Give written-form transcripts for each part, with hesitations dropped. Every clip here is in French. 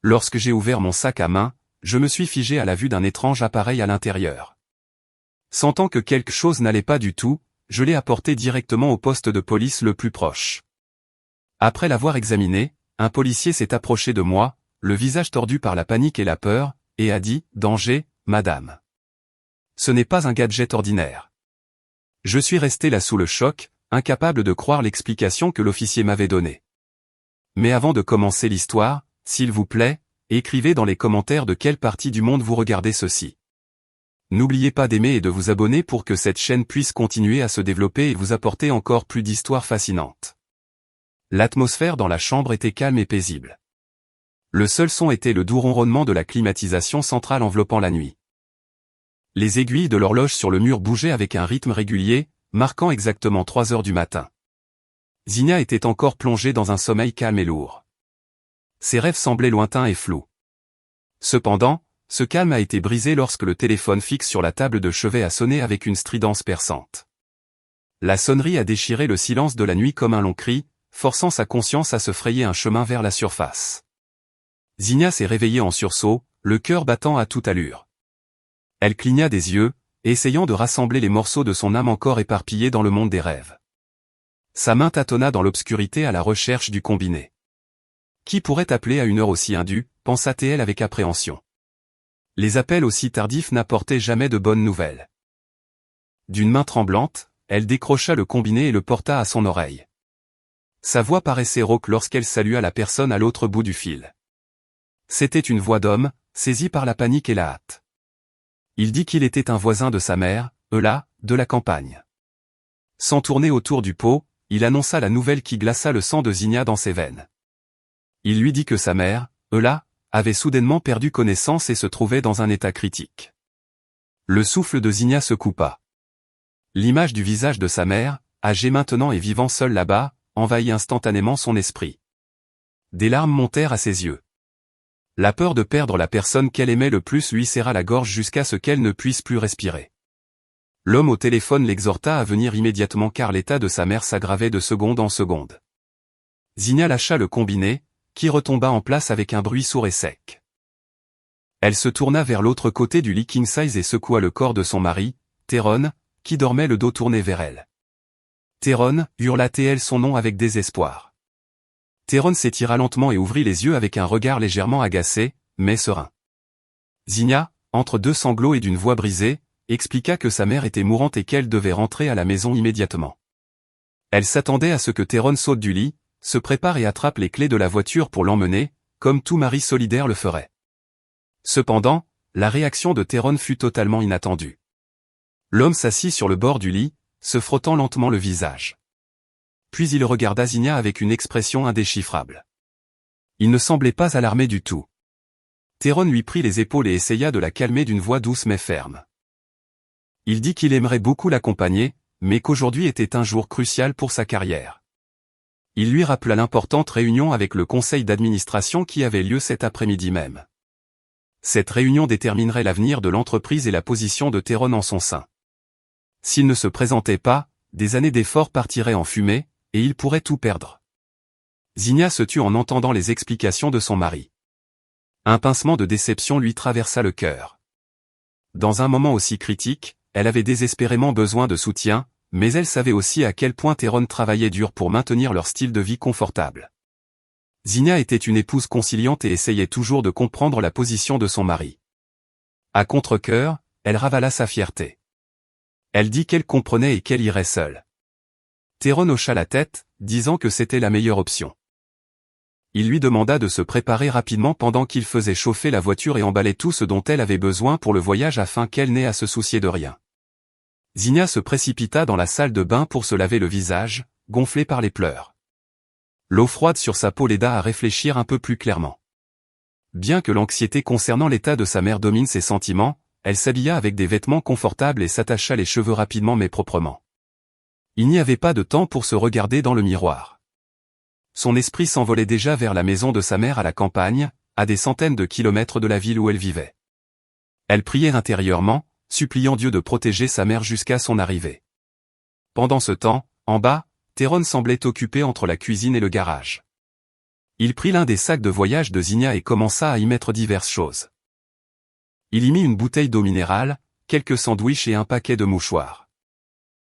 Lorsque j'ai ouvert mon sac à main, je me suis figé à la vue d'un étrange appareil à l'intérieur. Sentant que quelque chose n'allait pas du tout, je l'ai apporté directement au poste de police le plus proche. Après l'avoir examiné, un policier s'est approché de moi, le visage tordu par la panique et la peur, et a dit « Danger, madame. Ce n'est pas un gadget ordinaire. » Je suis resté là sous le choc, incapable de croire l'explication que l'officier m'avait donnée. Mais avant de commencer l'histoire, s'il vous plaît, écrivez dans les commentaires de quelle partie du monde vous regardez ceci. N'oubliez pas d'aimer et de vous abonner pour que cette chaîne puisse continuer à se développer et vous apporter encore plus d'histoires fascinantes. L'atmosphère dans la chambre était calme et paisible. Le seul son était le doux ronronnement de la climatisation centrale enveloppant la nuit. Les aiguilles de l'horloge sur le mur bougeaient avec un rythme régulier, marquant exactement 3 heures du matin. Zinnia était encore plongée dans un sommeil calme et lourd. Ses rêves semblaient lointains et flous. Cependant, ce calme a été brisé lorsque le téléphone fixe sur la table de chevet a sonné avec une stridence perçante. La sonnerie a déchiré le silence de la nuit comme un long cri, forçant sa conscience à se frayer un chemin vers la surface. Zinnia s'est réveillée en sursaut, le cœur battant à toute allure. Elle cligna des yeux, essayant de rassembler les morceaux de son âme encore éparpillés dans le monde des rêves. Sa main tâtonna dans l'obscurité à la recherche du combiné. Qui pourrait appeler à une heure aussi indue, pensa-t-elle avec appréhension. Les appels aussi tardifs n'apportaient jamais de bonnes nouvelles. D'une main tremblante, elle décrocha le combiné et le porta à son oreille. Sa voix paraissait rauque lorsqu'elle salua la personne à l'autre bout du fil. C'était une voix d'homme, saisie par la panique et la hâte. Il dit qu'il était un voisin de sa mère, Eula, de la campagne. Sans tourner autour du pot, il annonça la nouvelle qui glaça le sang de Zinnia dans ses veines. Il lui dit que sa mère, Eula, avait soudainement perdu connaissance et se trouvait dans un état critique. Le souffle de Zinnia se coupa. L'image du visage de sa mère, âgée maintenant et vivant seule là-bas, envahit instantanément son esprit. Des larmes montèrent à ses yeux. La peur de perdre la personne qu'elle aimait le plus lui serra la gorge jusqu'à ce qu'elle ne puisse plus respirer. L'homme au téléphone l'exhorta à venir immédiatement car l'état de sa mère s'aggravait de seconde en seconde. Zinnia lâcha le combiné, qui retomba en place avec un bruit sourd et sec. Elle se tourna vers l'autre côté du lit king size et secoua le corps de son mari, Tyrone, qui dormait le dos tourné vers elle. Tyrone, hurla-t-elle son nom avec désespoir. Tyrone s'étira lentement et ouvrit les yeux avec un regard légèrement agacé, mais serein. Zinnia, entre deux sanglots et d'une voix brisée, expliqua que sa mère était mourante et qu'elle devait rentrer à la maison immédiatement. Elle s'attendait à ce que Tyrone saute du lit, se prépare et attrape les clés de la voiture pour l'emmener, comme tout mari solidaire le ferait. Cependant, la réaction de Tyrone fut totalement inattendue. L'homme s'assit sur le bord du lit, se frottant lentement le visage. Puis il regarda Zinnia avec une expression indéchiffrable. Il ne semblait pas alarmé du tout. Tyrone lui prit les épaules et essaya de la calmer d'une voix douce mais ferme. Il dit qu'il aimerait beaucoup l'accompagner, mais qu'aujourd'hui était un jour crucial pour sa carrière. Il lui rappela l'importante réunion avec le conseil d'administration qui avait lieu cet après-midi même. Cette réunion déterminerait l'avenir de l'entreprise et la position de Tyrone en son sein. S'il ne se présentait pas, des années d'efforts partiraient en fumée, et il pourrait tout perdre. Zinnia se tut en entendant les explications de son mari. Un pincement de déception lui traversa le cœur. Dans un moment aussi critique, elle avait désespérément besoin de soutien, mais elle savait aussi à quel point Tyrone travaillait dur pour maintenir leur style de vie confortable. Zinnia était une épouse conciliante et essayait toujours de comprendre la position de son mari. À contre-cœur, elle ravala sa fierté. Elle dit qu'elle comprenait et qu'elle irait seule. Tyrone hocha la tête, disant que c'était la meilleure option. Il lui demanda de se préparer rapidement pendant qu'il faisait chauffer la voiture et emballait tout ce dont elle avait besoin pour le voyage afin qu'elle n'ait à se soucier de rien. Zinnia se précipita dans la salle de bain pour se laver le visage, gonflé par les pleurs. L'eau froide sur sa peau l'aida à réfléchir un peu plus clairement. Bien que l'anxiété concernant l'état de sa mère domine ses sentiments, elle s'habilla avec des vêtements confortables et s'attacha les cheveux rapidement mais proprement. Il n'y avait pas de temps pour se regarder dans le miroir. Son esprit s'envolait déjà vers la maison de sa mère à la campagne, à des centaines de kilomètres de la ville où elle vivait. Elle priait intérieurement, suppliant Dieu de protéger sa mère jusqu'à son arrivée. Pendant ce temps, en bas, Tyrone semblait occupé entre la cuisine et le garage. Il prit l'un des sacs de voyage de Zinnia et commença à y mettre diverses choses. Il y mit une bouteille d'eau minérale, quelques sandwichs et un paquet de mouchoirs.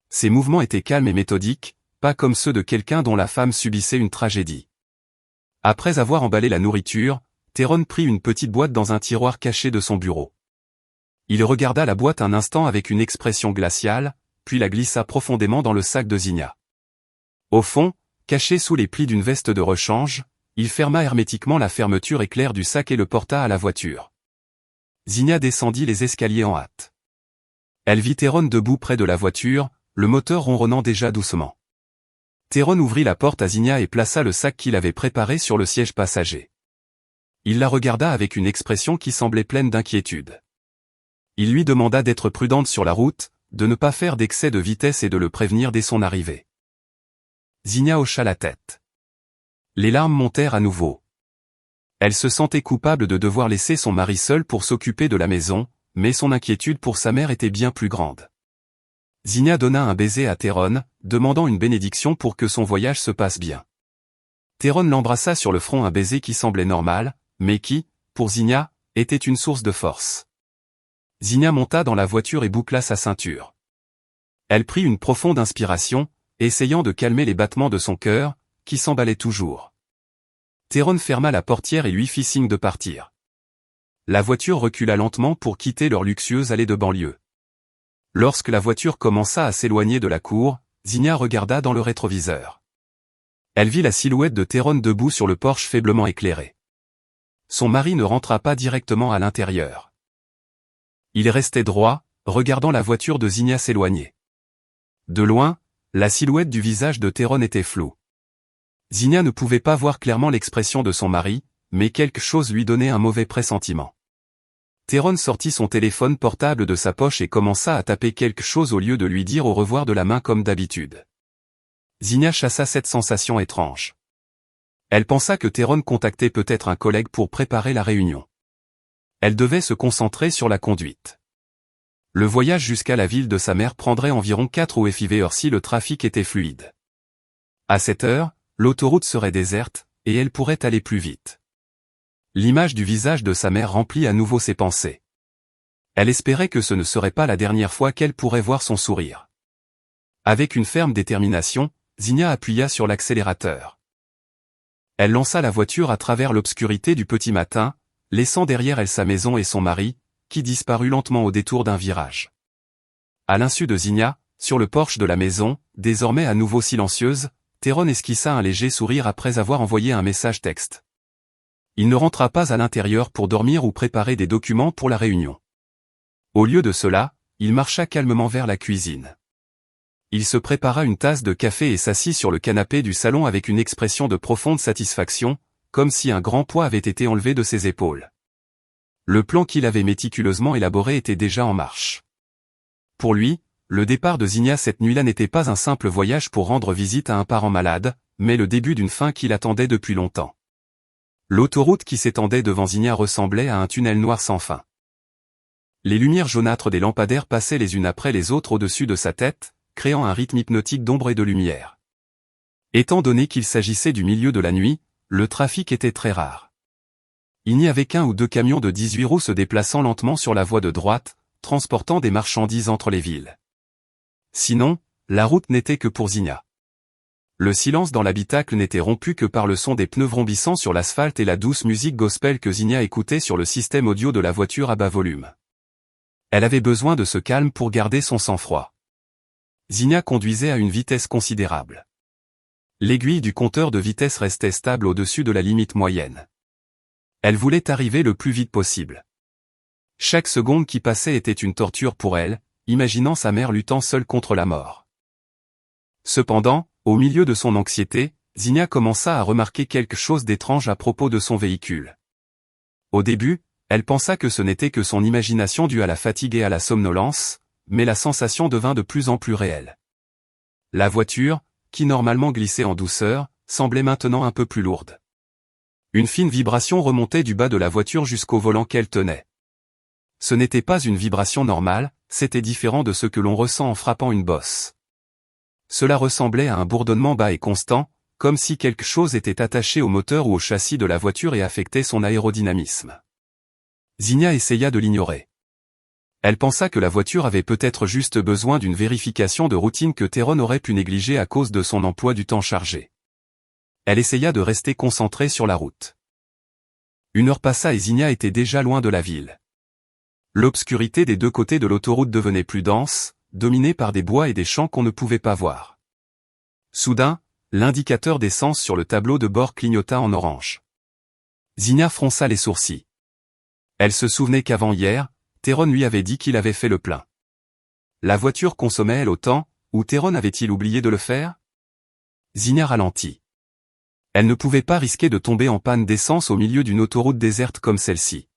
Ses mouvements étaient calmes et méthodiques, pas comme ceux de quelqu'un dont la femme subissait une tragédie. Après avoir emballé la nourriture, Tyrone prit une petite boîte dans un tiroir caché de son bureau. Il regarda la boîte un instant avec une expression glaciale, puis la glissa profondément dans le sac de Zinnia. Au fond, caché sous les plis d'une veste de rechange, il ferma hermétiquement la fermeture éclair du sac et le porta à la voiture. Zinnia descendit les escaliers en hâte. Elle vit Tyrone debout près de la voiture, le moteur ronronnant déjà doucement. Tyrone ouvrit la porte à Zinnia et plaça le sac qu'il avait préparé sur le siège passager. Il la regarda avec une expression qui semblait pleine d'inquiétude. Il lui demanda d'être prudente sur la route, de ne pas faire d'excès de vitesse et de le prévenir dès son arrivée. Zinnia hocha la tête. Les larmes montèrent à nouveau. Elle se sentait coupable de devoir laisser son mari seul pour s'occuper de la maison, mais son inquiétude pour sa mère était bien plus grande. Zinnia donna un baiser à Tyrone, demandant une bénédiction pour que son voyage se passe bien. Tyrone l'embrassa sur le front, un baiser qui semblait normal, mais qui, pour Zinnia, était une source de force. Zinnia monta dans la voiture et boucla sa ceinture. Elle prit une profonde inspiration, essayant de calmer les battements de son cœur, qui s'emballaient toujours. Tyrone ferma la portière et lui fit signe de partir. La voiture recula lentement pour quitter leur luxueuse allée de banlieue. Lorsque la voiture commença à s'éloigner de la cour, Zinnia regarda dans le rétroviseur. Elle vit la silhouette de Tyrone debout sur le porche faiblement éclairé. Son mari ne rentra pas directement à l'intérieur. Il restait droit, regardant la voiture de Zinnia s'éloigner. De loin, la silhouette du visage de Tyrone était floue. Zinnia ne pouvait pas voir clairement l'expression de son mari, mais quelque chose lui donnait un mauvais pressentiment. Tyrone sortit son téléphone portable de sa poche et commença à taper quelque chose au lieu de lui dire au revoir de la main comme d'habitude. Zinnia chassa cette sensation étrange. Elle pensa que Tyrone contactait peut-être un collègue pour préparer la réunion. Elle devait se concentrer sur la conduite. Le voyage jusqu'à la ville de sa mère prendrait environ 4 ou 5 heures si le trafic était fluide. À cette heure, l'autoroute serait déserte, et elle pourrait aller plus vite. L'image du visage de sa mère remplit à nouveau ses pensées. Elle espérait que ce ne serait pas la dernière fois qu'elle pourrait voir son sourire. Avec une ferme détermination, Zinnia appuya sur l'accélérateur. Elle lança la voiture à travers l'obscurité du petit matin, laissant derrière elle sa maison et son mari, qui disparut lentement au détour d'un virage. À l'insu de Zinnia, sur le porche de la maison, désormais à nouveau silencieuse, Tyrone esquissa un léger sourire après avoir envoyé un message texte. Il ne rentra pas à l'intérieur pour dormir ou préparer des documents pour la réunion. Au lieu de cela, il marcha calmement vers la cuisine. Il se prépara une tasse de café et s'assit sur le canapé du salon avec une expression de profonde satisfaction, comme si un grand poids avait été enlevé de ses épaules. Le plan qu'il avait méticuleusement élaboré était déjà en marche. Pour lui, le départ de Zinnia cette nuit-là n'était pas un simple voyage pour rendre visite à un parent malade, mais le début d'une fin qu'il attendait depuis longtemps. L'autoroute qui s'étendait devant Zinnia ressemblait à un tunnel noir sans fin. Les lumières jaunâtres des lampadaires passaient les unes après les autres au-dessus de sa tête, créant un rythme hypnotique d'ombre et de lumière. Étant donné qu'il s'agissait du milieu de la nuit, le trafic était très rare. Il n'y avait qu'un ou deux camions de 18 roues se déplaçant lentement sur la voie de droite, transportant des marchandises entre les villes. Sinon, la route n'était que pour Zinnia. Le silence dans l'habitacle n'était rompu que par le son des pneus vrombissant sur l'asphalte et la douce musique gospel que Zinnia écoutait sur le système audio de la voiture à bas volume. Elle avait besoin de ce calme pour garder son sang-froid. Zinnia conduisait à une vitesse considérable. L'aiguille du compteur de vitesse restait stable au-dessus de la limite moyenne. Elle voulait arriver le plus vite possible. Chaque seconde qui passait était une torture pour elle, imaginant sa mère luttant seule contre la mort. Cependant, au milieu de son anxiété, Zinnia commença à remarquer quelque chose d'étrange à propos de son véhicule. Au début, elle pensa que ce n'était que son imagination due à la fatigue et à la somnolence, mais la sensation devint de plus en plus réelle. La voiture, qui normalement glissait en douceur, semblait maintenant un peu plus lourde. Une fine vibration remontait du bas de la voiture jusqu'au volant qu'elle tenait. Ce n'était pas une vibration normale, c'était différent de ce que l'on ressent en frappant une bosse. Cela ressemblait à un bourdonnement bas et constant, comme si quelque chose était attaché au moteur ou au châssis de la voiture et affectait son aérodynamisme. Zinnia essaya de l'ignorer. Elle pensa que la voiture avait peut-être juste besoin d'une vérification de routine que Tyrone aurait pu négliger à cause de son emploi du temps chargé. Elle essaya de rester concentrée sur la route. 1 heure passa et Zinnia était déjà loin de la ville. L'obscurité des deux côtés de l'autoroute devenait plus dense, dominée par des bois et des champs qu'on ne pouvait pas voir. Soudain, l'indicateur d'essence sur le tableau de bord clignota en orange. Zinnia fronça les sourcils. Elle se souvenait qu'avant hier, Tyrone lui avait dit qu'il avait fait le plein. La voiture consommait elle autant, ou Tyrone avait-il oublié de le faire? Zinnia ralentit. Elle ne pouvait pas risquer de tomber en panne d'essence au milieu d'une autoroute déserte comme celle-ci.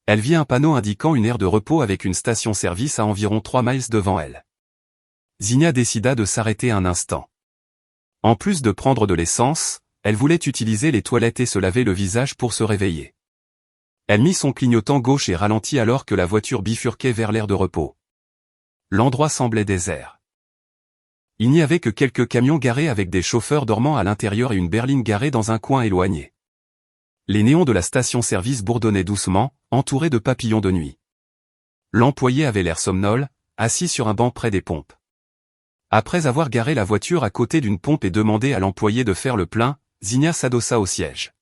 Elle vit un panneau indiquant une aire de repos avec une station-service à environ 3 miles devant elle. Zinnia décida de s'arrêter un instant. En plus de prendre de l'essence, elle voulait utiliser les toilettes et se laver le visage pour se réveiller. Elle mit son clignotant gauche et ralentit alors que la voiture bifurquait vers l'aire de repos. L'endroit semblait désert. Il n'y avait que quelques camions garés avec des chauffeurs dormant à l'intérieur et une berline garée dans un coin éloigné. Les néons de la station-service bourdonnaient doucement, entourés de papillons de nuit. L'employé avait l'air somnole, assis sur un banc près des pompes. Après avoir garé la voiture à côté d'une pompe et demandé à l'employé de faire le plein, Zinnia s'adossa au siège.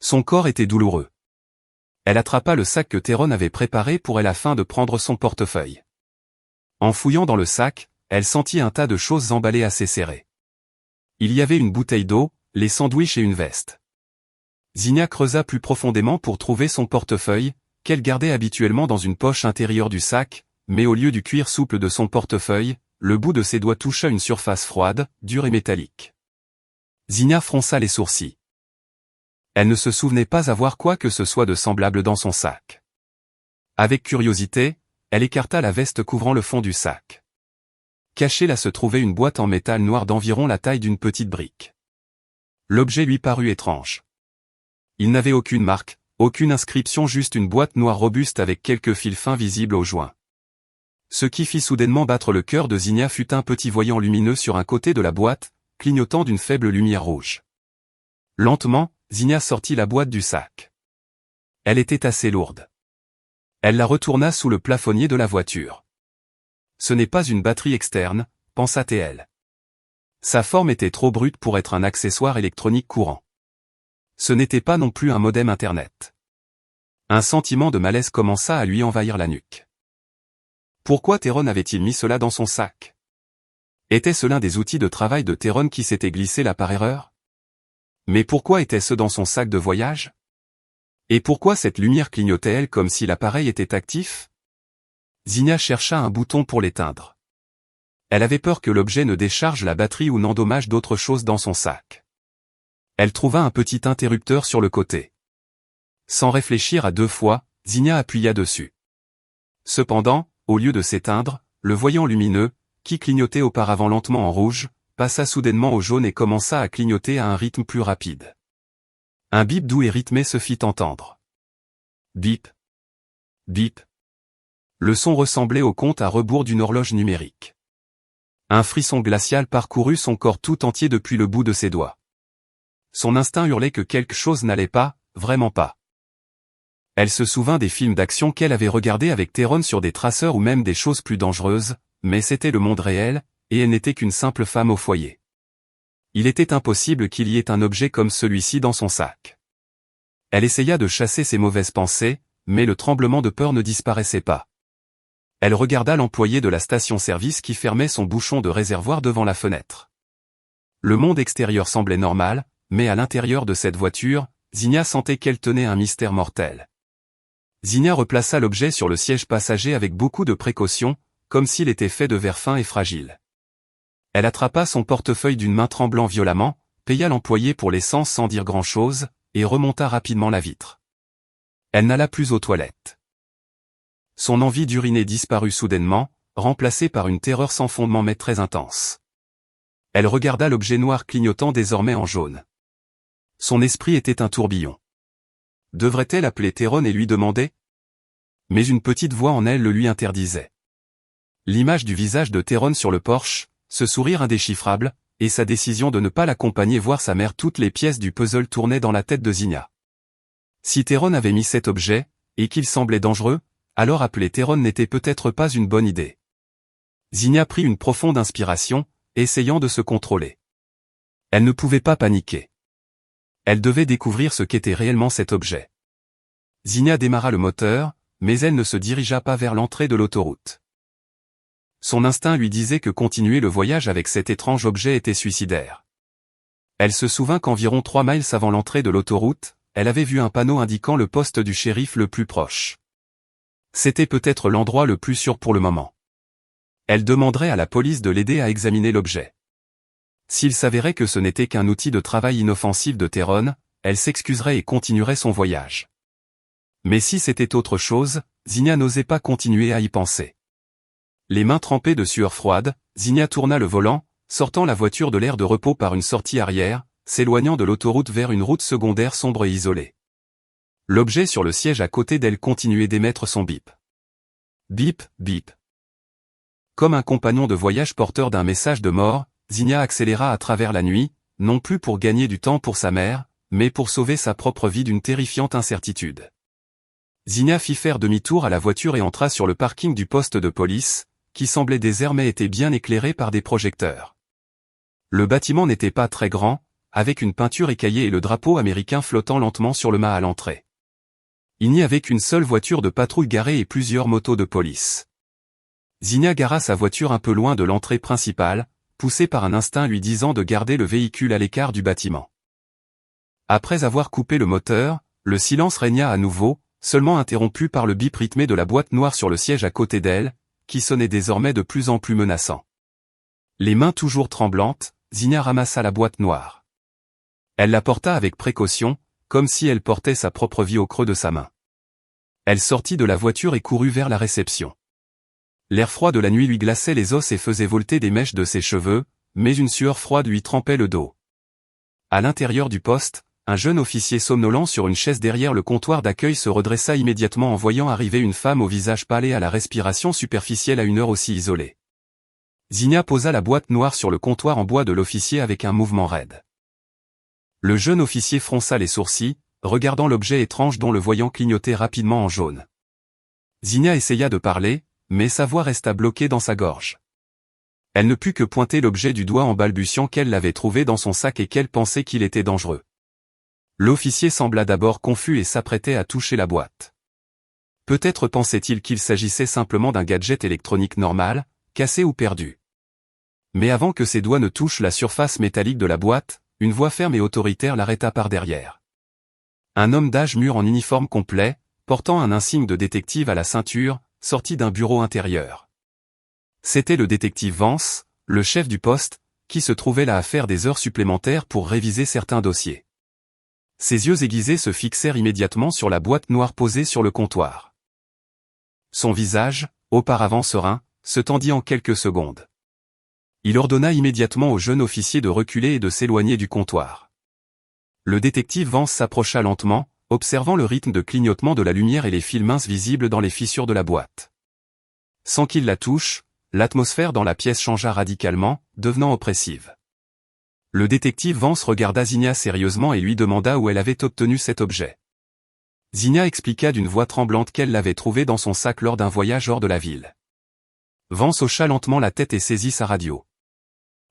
Son corps était douloureux. Elle attrapa le sac que Tyrone avait préparé pour elle afin de prendre son portefeuille. En fouillant dans le sac, elle sentit un tas de choses emballées assez serrées. Il y avait une bouteille d'eau, les sandwichs et une veste. Zinnia creusa plus profondément pour trouver son portefeuille, qu'elle gardait habituellement dans une poche intérieure du sac, mais au lieu du cuir souple de son portefeuille, le bout de ses doigts toucha une surface froide, dure et métallique. Zinnia fronça les sourcils. Elle ne se souvenait pas avoir quoi que ce soit de semblable dans son sac. Avec curiosité, elle écarta la veste couvrant le fond du sac. Cachée là se trouvait une boîte en métal noir d'environ la taille d'une petite brique. L'objet lui parut étrange. Il n'avait aucune marque, aucune inscription, juste une boîte noire robuste avec quelques fils fins visibles aux joints. Ce qui fit soudainement battre le cœur de Zinnia fut un petit voyant lumineux sur un côté de la boîte, clignotant d'une faible lumière rouge. Lentement, Zinnia sortit la boîte du sac. Elle était assez lourde. Elle la retourna sous le plafonnier de la voiture. Ce n'est pas une batterie externe, pensa-t-elle. Sa forme était trop brute pour être un accessoire électronique courant. Ce n'était pas non plus un modem Internet. Un sentiment de malaise commença à lui envahir la nuque. Pourquoi Tyrone avait-il mis cela dans son sac? Était-ce l'un des outils de travail de Tyrone qui s'était glissé là par erreur? Mais pourquoi était-ce dans son sac de voyage? Et pourquoi cette lumière clignotait-elle comme si l'appareil était actif? Zinnia chercha un bouton pour l'éteindre. Elle avait peur que l'objet ne décharge la batterie ou n'endommage d'autres choses dans son sac. Elle trouva un petit interrupteur sur le côté. Sans réfléchir à 2 fois, Zinnia appuya dessus. Cependant, au lieu de s'éteindre, le voyant lumineux, qui clignotait auparavant lentement en rouge, passa soudainement au jaune et commença à clignoter à un rythme plus rapide. Un bip doux et rythmé se fit entendre. Bip. Bip. Le son ressemblait au compte à rebours d'une horloge numérique. Un frisson glacial parcourut son corps tout entier depuis le bout de ses doigts. Son instinct hurlait que quelque chose n'allait pas, vraiment pas. Elle se souvint des films d'action qu'elle avait regardés avec Tyrone sur des traceurs ou même des choses plus dangereuses, mais c'était le monde réel, et elle n'était qu'une simple femme au foyer. Il était impossible qu'il y ait un objet comme celui-ci dans son sac. Elle essaya de chasser ses mauvaises pensées, mais le tremblement de peur ne disparaissait pas. Elle regarda l'employé de la station-service qui fermait son bouchon de réservoir devant la fenêtre. Le monde extérieur semblait normal, mais à l'intérieur de cette voiture, Zinnia sentait qu'elle tenait un mystère mortel. Zinnia replaça l'objet sur le siège passager avec beaucoup de précaution, comme s'il était fait de verre fin et fragile. Elle attrapa son portefeuille d'une main tremblant violemment, paya l'employé pour l'essence sans dire grand-chose, et remonta rapidement la vitre. Elle n'alla plus aux toilettes. Son envie d'uriner disparut soudainement, remplacée par une terreur sans fondement mais très intense. Elle regarda l'objet noir clignotant désormais en jaune. Son esprit était un tourbillon. Devrait-elle appeler Tyrone et lui demander? Mais une petite voix en elle le lui interdisait. L'image du visage de Tyrone sur le porche, ce sourire indéchiffrable, et sa décision de ne pas l'accompagner voir sa mère. Toutes les pièces du puzzle tournaient dans la tête de Zinnia. Si Tyrone avait mis cet objet, et qu'il semblait dangereux, alors appeler Tyrone n'était peut-être pas une bonne idée. Zinnia prit une profonde inspiration, essayant de se contrôler. Elle ne pouvait pas paniquer. Elle devait découvrir ce qu'était réellement cet objet. Zinnia démarra le moteur, mais elle ne se dirigea pas vers l'entrée de l'autoroute. Son instinct lui disait que continuer le voyage avec cet étrange objet était suicidaire. Elle se souvint qu'environ 3 miles avant l'entrée de l'autoroute, elle avait vu un panneau indiquant le poste du shérif le plus proche. C'était peut-être l'endroit le plus sûr pour le moment. Elle demanderait à la police de l'aider à examiner l'objet. S'il s'avérait que ce n'était qu'un outil de travail inoffensif de Tyrone, elle s'excuserait et continuerait son voyage. Mais si c'était autre chose, Zinnia n'osait pas continuer à y penser. Les mains trempées de sueur froide, Zinnia tourna le volant, sortant la voiture de l'aire de repos par une sortie arrière, s'éloignant de l'autoroute vers une route secondaire sombre et isolée. L'objet sur le siège à côté d'elle continuait d'émettre son bip. Bip, bip. Comme un compagnon de voyage porteur d'un message de mort, Zinnia accéléra à travers la nuit, non plus pour gagner du temps pour sa mère, mais pour sauver sa propre vie d'une terrifiante incertitude. Zinnia fit faire demi-tour à la voiture et entra sur le parking du poste de police, qui semblait désert mais était bien éclairé par des projecteurs. Le bâtiment n'était pas très grand, avec une peinture écaillée et le drapeau américain flottant lentement sur le mât à l'entrée. Il n'y avait qu'une seule voiture de patrouille garée et plusieurs motos de police. Zinnia gara sa voiture un peu loin de l'entrée principale, poussée par un instinct lui disant de garder le véhicule à l'écart du bâtiment. Après avoir coupé le moteur, le silence régna à nouveau, seulement interrompu par le bip rythmé de la boîte noire sur le siège à côté d'elle, qui sonnait désormais de plus en plus menaçant. Les mains toujours tremblantes, Zinnia ramassa la boîte noire. Elle la porta avec précaution, comme si elle portait sa propre vie au creux de sa main. Elle sortit de la voiture et courut vers la réception. L'air froid de la nuit lui glaçait les os et faisait volter des mèches de ses cheveux, mais une sueur froide lui trempait le dos. À l'intérieur du poste, un jeune officier somnolent sur une chaise derrière le comptoir d'accueil se redressa immédiatement en voyant arriver une femme au visage pâle et à la respiration superficielle à une heure aussi isolée. Zinnia posa la boîte noire sur le comptoir en bois de l'officier avec un mouvement raide. Le jeune officier fronça les sourcils, regardant l'objet étrange dont le voyant clignotait rapidement en jaune. Zinnia essaya de parler, mais sa voix resta bloquée dans sa gorge. Elle ne put que pointer l'objet du doigt en balbutiant qu'elle l'avait trouvé dans son sac et qu'elle pensait qu'il était dangereux. L'officier sembla d'abord confus et s'apprêtait à toucher la boîte. Peut-être pensait-il qu'il s'agissait simplement d'un gadget électronique normal, cassé ou perdu. Mais avant que ses doigts ne touchent la surface métallique de la boîte, une voix ferme et autoritaire l'arrêta par derrière. Un homme d'âge mûr en uniforme complet, portant un insigne de détective à la ceinture, sortit d'un bureau intérieur. C'était le détective Vance, le chef du poste, qui se trouvait là à faire des heures supplémentaires pour réviser certains dossiers. Ses yeux aiguisés se fixèrent immédiatement sur la boîte noire posée sur le comptoir. Son visage, auparavant serein, se tendit en quelques secondes. Il ordonna immédiatement au jeune officier de reculer et de s'éloigner du comptoir. Le détective Vance s'approcha lentement, observant le rythme de clignotement de la lumière et les fils minces visibles dans les fissures de la boîte. Sans qu'il la touche, l'atmosphère dans la pièce changea radicalement, devenant oppressive. Le détective Vance regarda Zinnia sérieusement et lui demanda où elle avait obtenu cet objet. Zinnia expliqua d'une voix tremblante qu'elle l'avait trouvé dans son sac lors d'un voyage hors de la ville. Vance hocha lentement la tête et saisit sa radio.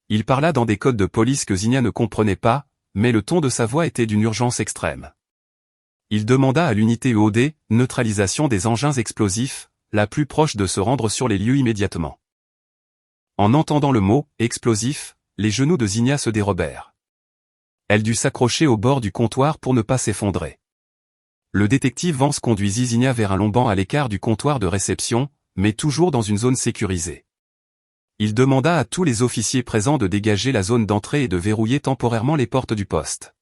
Il parla dans des codes de police que Zinnia ne comprenait pas, mais le ton de sa voix était d'une urgence extrême. Il demanda à l'unité EOD, neutralisation des engins explosifs, la plus proche de se rendre sur les lieux immédiatement. En entendant le mot « explosif », les genoux de Zinnia se dérobèrent. Elle dut s'accrocher au bord du comptoir pour ne pas s'effondrer. Le détective Vance conduisit Zinnia vers un long banc à l'écart du comptoir de réception, mais toujours dans une zone sécurisée. Il demanda à tous les officiers présents de dégager la zone d'entrée et de verrouiller temporairement les portes du poste.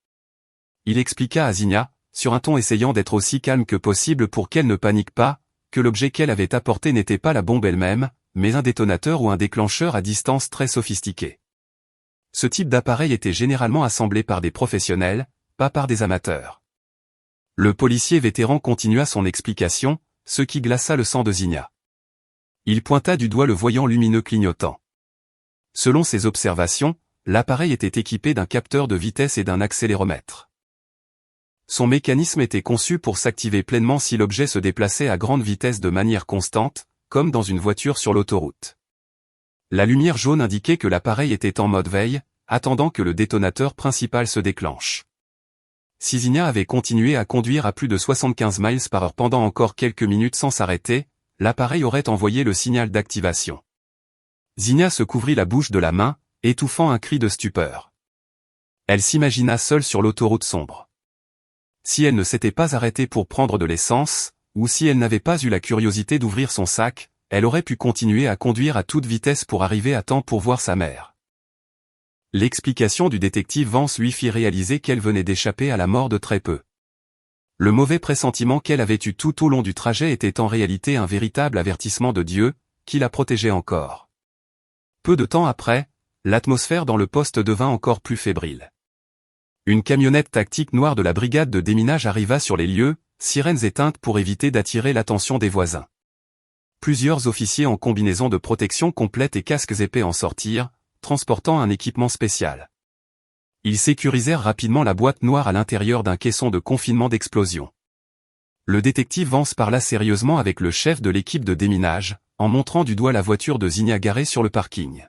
Il expliqua à Zinnia, sur un ton essayant d'être aussi calme que possible pour qu'elle ne panique pas, que l'objet qu'elle avait apporté n'était pas la bombe elle-même, mais un détonateur ou un déclencheur à distance très sophistiqué. Ce type d'appareil était généralement assemblé par des professionnels, pas par des amateurs. Le policier vétéran continua son explication, ce qui glaça le sang de Zinnia. Il pointa du doigt le voyant lumineux clignotant. Selon ses observations, l'appareil était équipé d'un capteur de vitesse et d'un accéléromètre. Son mécanisme était conçu pour s'activer pleinement si l'objet se déplaçait à grande vitesse de manière constante, comme dans une voiture sur l'autoroute. La lumière jaune indiquait que l'appareil était en mode veille, attendant que le détonateur principal se déclenche. Si Zinnia avait continué à conduire à plus de 75 miles par heure pendant encore quelques minutes sans s'arrêter, l'appareil aurait envoyé le signal d'activation. Zinnia se couvrit la bouche de la main, étouffant un cri de stupeur. Elle s'imagina seule sur l'autoroute sombre. Si elle ne s'était pas arrêtée pour prendre de l'essence, ou si elle n'avait pas eu la curiosité d'ouvrir son sac, elle aurait pu continuer à conduire à toute vitesse pour arriver à temps pour voir sa mère. L'explication du détective Vance lui fit réaliser qu'elle venait d'échapper à la mort de très peu. Le mauvais pressentiment qu'elle avait eu tout au long du trajet était en réalité un véritable avertissement de Dieu, qui la protégeait encore. Peu de temps après, l'atmosphère dans le poste devint encore plus fébrile. Une camionnette tactique noire de la brigade de déminage arriva sur les lieux, sirènes éteintes pour éviter d'attirer l'attention des voisins. Plusieurs officiers en combinaison de protection complète et casques épais en sortirent, transportant un équipement spécial. Ils sécurisèrent rapidement la boîte noire à l'intérieur d'un caisson de confinement d'explosion. Le détective Vance parla sérieusement avec le chef de l'équipe de déminage, en montrant du doigt la voiture de Zinnia garée sur le parking.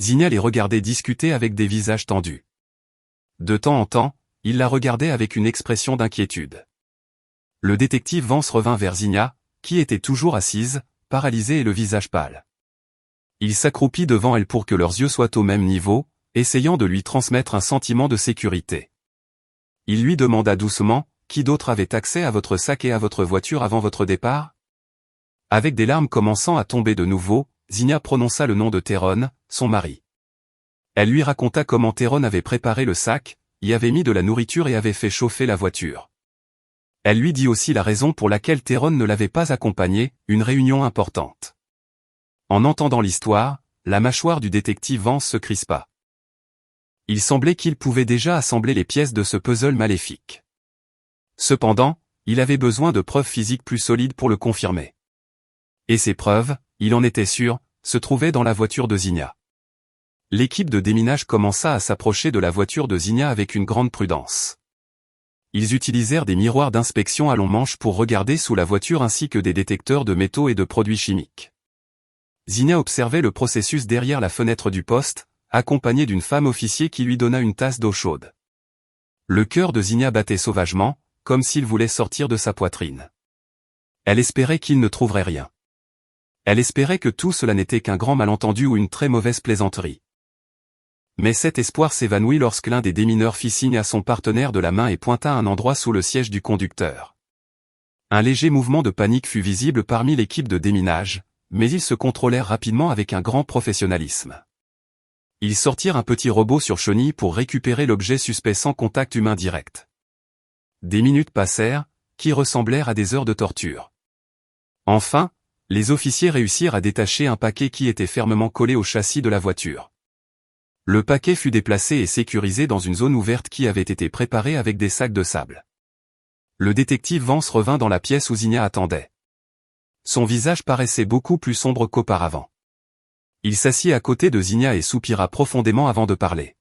Zinnia les regardait discuter avec des visages tendus. De temps en temps, il la regardait avec une expression d'inquiétude. Le détective Vance revint vers Zinnia, qui était toujours assise, paralysée et le visage pâle. Il s'accroupit devant elle pour que leurs yeux soient au même niveau, essayant de lui transmettre un sentiment de sécurité. Il lui demanda doucement, « Qui d'autre avait accès à votre sac et à votre voiture avant votre départ ?» Avec des larmes commençant à tomber de nouveau, Zinnia prononça le nom de Tyrone, son mari. Elle lui raconta comment Tyrone avait préparé le sac, y avait mis de la nourriture et avait fait chauffer la voiture. Elle lui dit aussi la raison pour laquelle Tyrone ne l'avait pas accompagnée, une réunion importante. En entendant l'histoire, la mâchoire du détective Vance se crispa. Il semblait qu'il pouvait déjà assembler les pièces de ce puzzle maléfique. Cependant, il avait besoin de preuves physiques plus solides pour le confirmer. Et ces preuves, il en était sûr, se trouvaient dans la voiture de Zinnia. L'équipe de déminage commença à s'approcher de la voiture de Zinnia avec une grande prudence. Ils utilisèrent des miroirs d'inspection à long manche pour regarder sous la voiture ainsi que des détecteurs de métaux et de produits chimiques. Zinnia observait le processus derrière la fenêtre du poste, accompagnée d'une femme officier qui lui donna une tasse d'eau chaude. Le cœur de Zinnia battait sauvagement, comme s'il voulait sortir de sa poitrine. Elle espérait qu'il ne trouverait rien. Elle espérait que tout cela n'était qu'un grand malentendu ou une très mauvaise plaisanterie. Mais cet espoir s'évanouit lorsque l'un des démineurs fit signe à son partenaire de la main et pointa un endroit sous le siège du conducteur. Un léger mouvement de panique fut visible parmi l'équipe de déminage, mais ils se contrôlèrent rapidement avec un grand professionnalisme. Ils sortirent un petit robot sur chenille pour récupérer l'objet suspect sans contact humain direct. Des minutes passèrent, qui ressemblèrent à des heures de torture. Enfin, les officiers réussirent à détacher un paquet qui était fermement collé au châssis de la voiture. Le paquet fut déplacé et sécurisé dans une zone ouverte qui avait été préparée avec des sacs de sable. Le détective Vance revint dans la pièce où Zinnia attendait. Son visage paraissait beaucoup plus sombre qu'auparavant. Il s'assit à côté de Zinnia et soupira profondément avant de parler.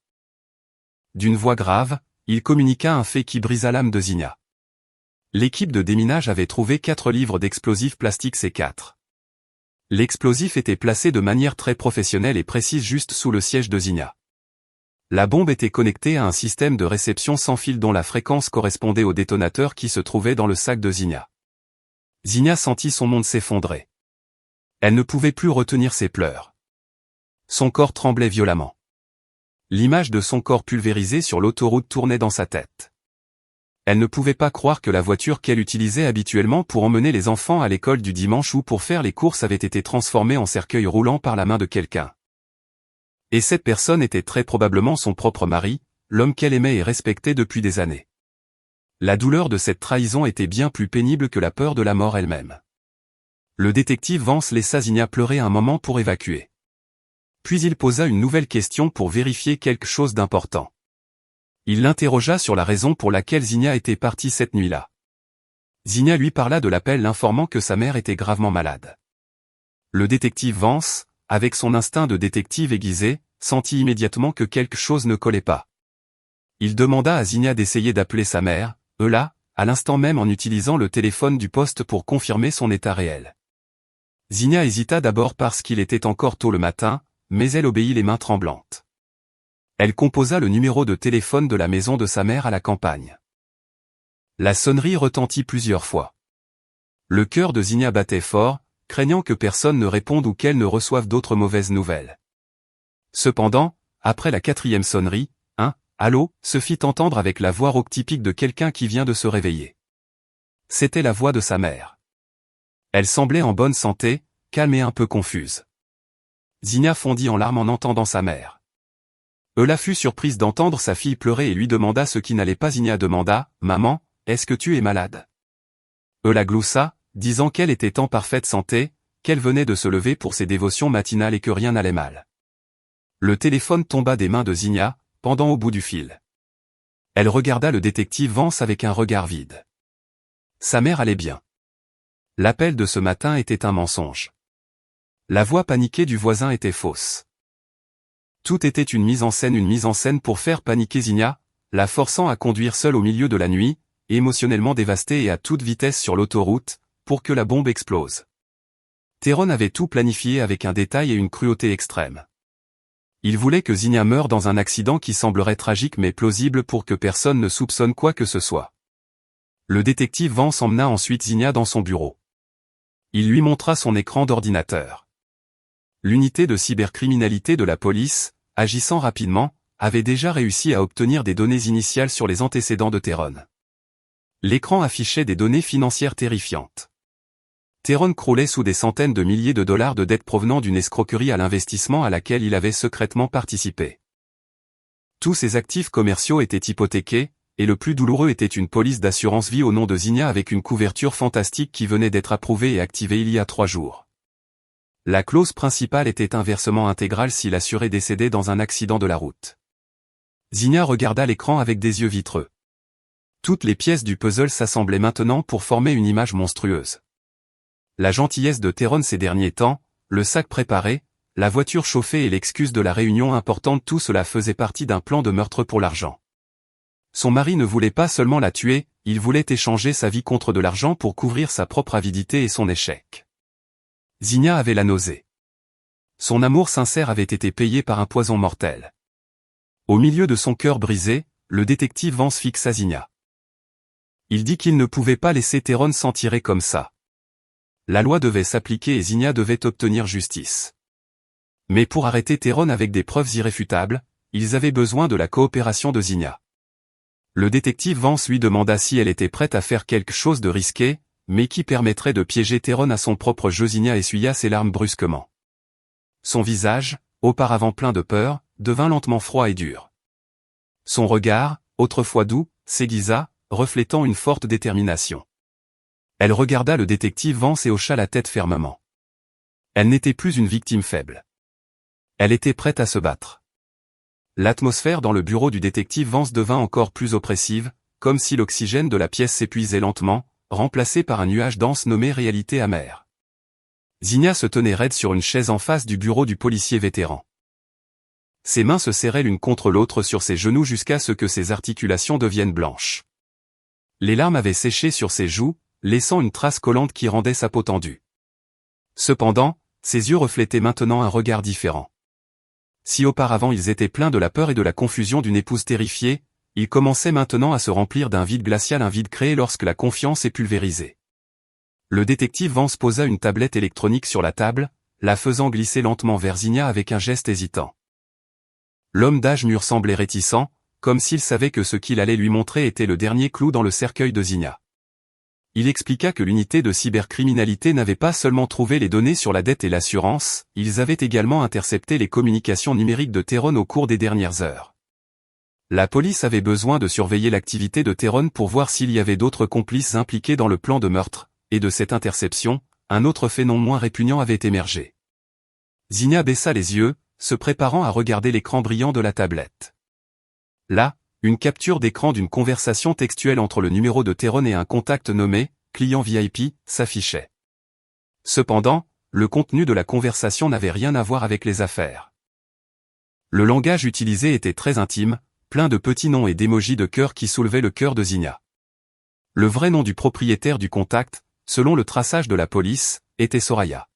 D'une voix grave, il communiqua un fait qui brisa l'âme de Zinnia. L'équipe de déminage avait trouvé 4 livres d'explosifs plastiques C4. L'explosif était placé de manière très professionnelle et précise juste sous le siège de Zinnia. La bombe était connectée à un système de réception sans fil dont la fréquence correspondait au détonateur qui se trouvait dans le sac de Zinnia. Zinnia sentit son monde s'effondrer. Elle ne pouvait plus retenir ses pleurs. Son corps tremblait violemment. L'image de son corps pulvérisé sur l'autoroute tournait dans sa tête. Elle ne pouvait pas croire que la voiture qu'elle utilisait habituellement pour emmener les enfants à l'école du dimanche ou pour faire les courses avait été transformée en cercueil roulant par la main de quelqu'un. Et cette personne était très probablement son propre mari, l'homme qu'elle aimait et respectait depuis des années. La douleur de cette trahison était bien plus pénible que la peur de la mort elle-même. Le détective Vance laissa Zinnia pleurer un moment pour évacuer. Puis il posa une nouvelle question pour vérifier quelque chose d'important. Il l'interrogea sur la raison pour laquelle Zinnia était partie cette nuit-là. Zinnia lui parla de l'appel l'informant que sa mère était gravement malade. Le détective Vance, avec son instinct de détective aiguisé, sentit immédiatement que quelque chose ne collait pas. Il demanda à Zina d'essayer d'appeler sa mère, là, à l'instant même en utilisant le téléphone du poste pour confirmer son état réel. Zina hésita d'abord parce qu'il était encore tôt le matin, mais elle obéit les mains tremblantes. Elle composa le numéro de téléphone de la maison de sa mère à la campagne. La sonnerie retentit plusieurs fois. Le cœur de Zina battait fort, craignant que personne ne réponde ou qu'elle ne reçoive d'autres mauvaises nouvelles. Cependant, après la 4e sonnerie, un « allô » se fit entendre avec la voix rauque typique de quelqu'un qui vient de se réveiller. C'était la voix de sa mère. Elle semblait en bonne santé, calme et un peu confuse. Zina fondit en larmes en entendant sa mère. Ella fut surprise d'entendre sa fille pleurer et lui demanda ce qui n'allait pas. Zina demanda « Maman, est-ce que tu es malade ?» Ella gloussa, disant qu'elle était en parfaite santé, qu'elle venait de se lever pour ses dévotions matinales et que rien n'allait mal. Le téléphone tomba des mains de Zina, pendant au bout du fil. Elle regarda le détective Vance avec un regard vide. Sa mère allait bien. L'appel de ce matin était un mensonge. La voix paniquée du voisin était fausse. Tout était une mise en scène pour faire paniquer Zina, la forçant à conduire seule au milieu de la nuit, émotionnellement dévastée et à toute vitesse sur l'autoroute, pour que la bombe explose. Tyrone avait tout planifié avec un détail et une cruauté extrême. Il voulait que Zina meure dans un accident qui semblerait tragique mais plausible pour que personne ne soupçonne quoi que ce soit. Le détective Vance emmena ensuite Zina dans son bureau. Il lui montra son écran d'ordinateur. L'unité de cybercriminalité de la police, agissant rapidement, avait déjà réussi à obtenir des données initiales sur les antécédents de Tyrone. L'écran affichait des données financières terrifiantes. Tyrone croulait sous des centaines de milliers de dollars de dettes provenant d'une escroquerie à l'investissement à laquelle il avait secrètement participé. Tous ses actifs commerciaux étaient hypothéqués, et le plus douloureux était une police d'assurance vie au nom de Zina avec une couverture fantastique qui venait d'être approuvée et activée il y a 3 jours. La clause principale était un versement intégral si l'assuré décédait dans un accident de la route. Zina regarda l'écran avec des yeux vitreux. Toutes les pièces du puzzle s'assemblaient maintenant pour former une image monstrueuse. La gentillesse de Tyrone ces derniers temps, le sac préparé, la voiture chauffée et l'excuse de la réunion importante, tout cela faisait partie d'un plan de meurtre pour l'argent. Son mari ne voulait pas seulement la tuer, il voulait échanger sa vie contre de l'argent pour couvrir sa propre avidité et son échec. Zina avait la nausée. Son amour sincère avait été payé par un poison mortel. Au milieu de son cœur brisé, le détective Vance fixa Zina. Il dit qu'il ne pouvait pas laisser Tyrone s'en tirer comme ça. La loi devait s'appliquer et Zina devait obtenir justice. Mais pour arrêter Tyrone avec des preuves irréfutables, ils avaient besoin de la coopération de Zina. Le détective Vance lui demanda si elle était prête à faire quelque chose de risqué, mais qui permettrait de piéger Tyrone à son propre jeu. Zina essuya ses larmes brusquement. Son visage, auparavant plein de peur, devint lentement froid et dur. Son regard, autrefois doux, s'aiguisa, reflétant une forte détermination. Elle regarda le détective Vance et hocha la tête fermement. Elle n'était plus une victime faible. Elle était prête à se battre. L'atmosphère dans le bureau du détective Vance devint encore plus oppressive, comme si l'oxygène de la pièce s'épuisait lentement, remplacé par un nuage dense nommé réalité amère. Zina se tenait raide sur une chaise en face du bureau du policier vétéran. Ses mains se serraient l'une contre l'autre sur ses genoux jusqu'à ce que ses articulations deviennent blanches. Les larmes avaient séché sur ses joues, laissant une trace collante qui rendait sa peau tendue. Cependant, ses yeux reflétaient maintenant un regard différent. Si auparavant ils étaient pleins de la peur et de la confusion d'une épouse terrifiée, ils commençaient maintenant à se remplir d'un vide glacial, un vide créé lorsque la confiance est pulvérisée. Le détective Vance posa une tablette électronique sur la table, la faisant glisser lentement vers Zina avec un geste hésitant. L'homme d'âge mûr semblait réticent, comme s'il savait que ce qu'il allait lui montrer était le dernier clou dans le cercueil de Zina. Il expliqua que l'unité de cybercriminalité n'avait pas seulement trouvé les données sur la dette et l'assurance, ils avaient également intercepté les communications numériques de Tyrone au cours des dernières heures. La police avait besoin de surveiller l'activité de Tyrone pour voir s'il y avait d'autres complices impliqués dans le plan de meurtre, et de cette interception, un autre fait non moins répugnant avait émergé. Zina baissa les yeux, se préparant à regarder l'écran brillant de la tablette. Là, une capture d'écran d'une conversation textuelle entre le numéro de Tyrone et un contact nommé « client VIP » s'affichait. Cependant, le contenu de la conversation n'avait rien à voir avec les affaires. Le langage utilisé était très intime, plein de petits noms et d'émojis de cœur qui soulevaient le cœur de Zinnia. Le vrai nom du propriétaire du contact, selon le traçage de la police, était Soraya.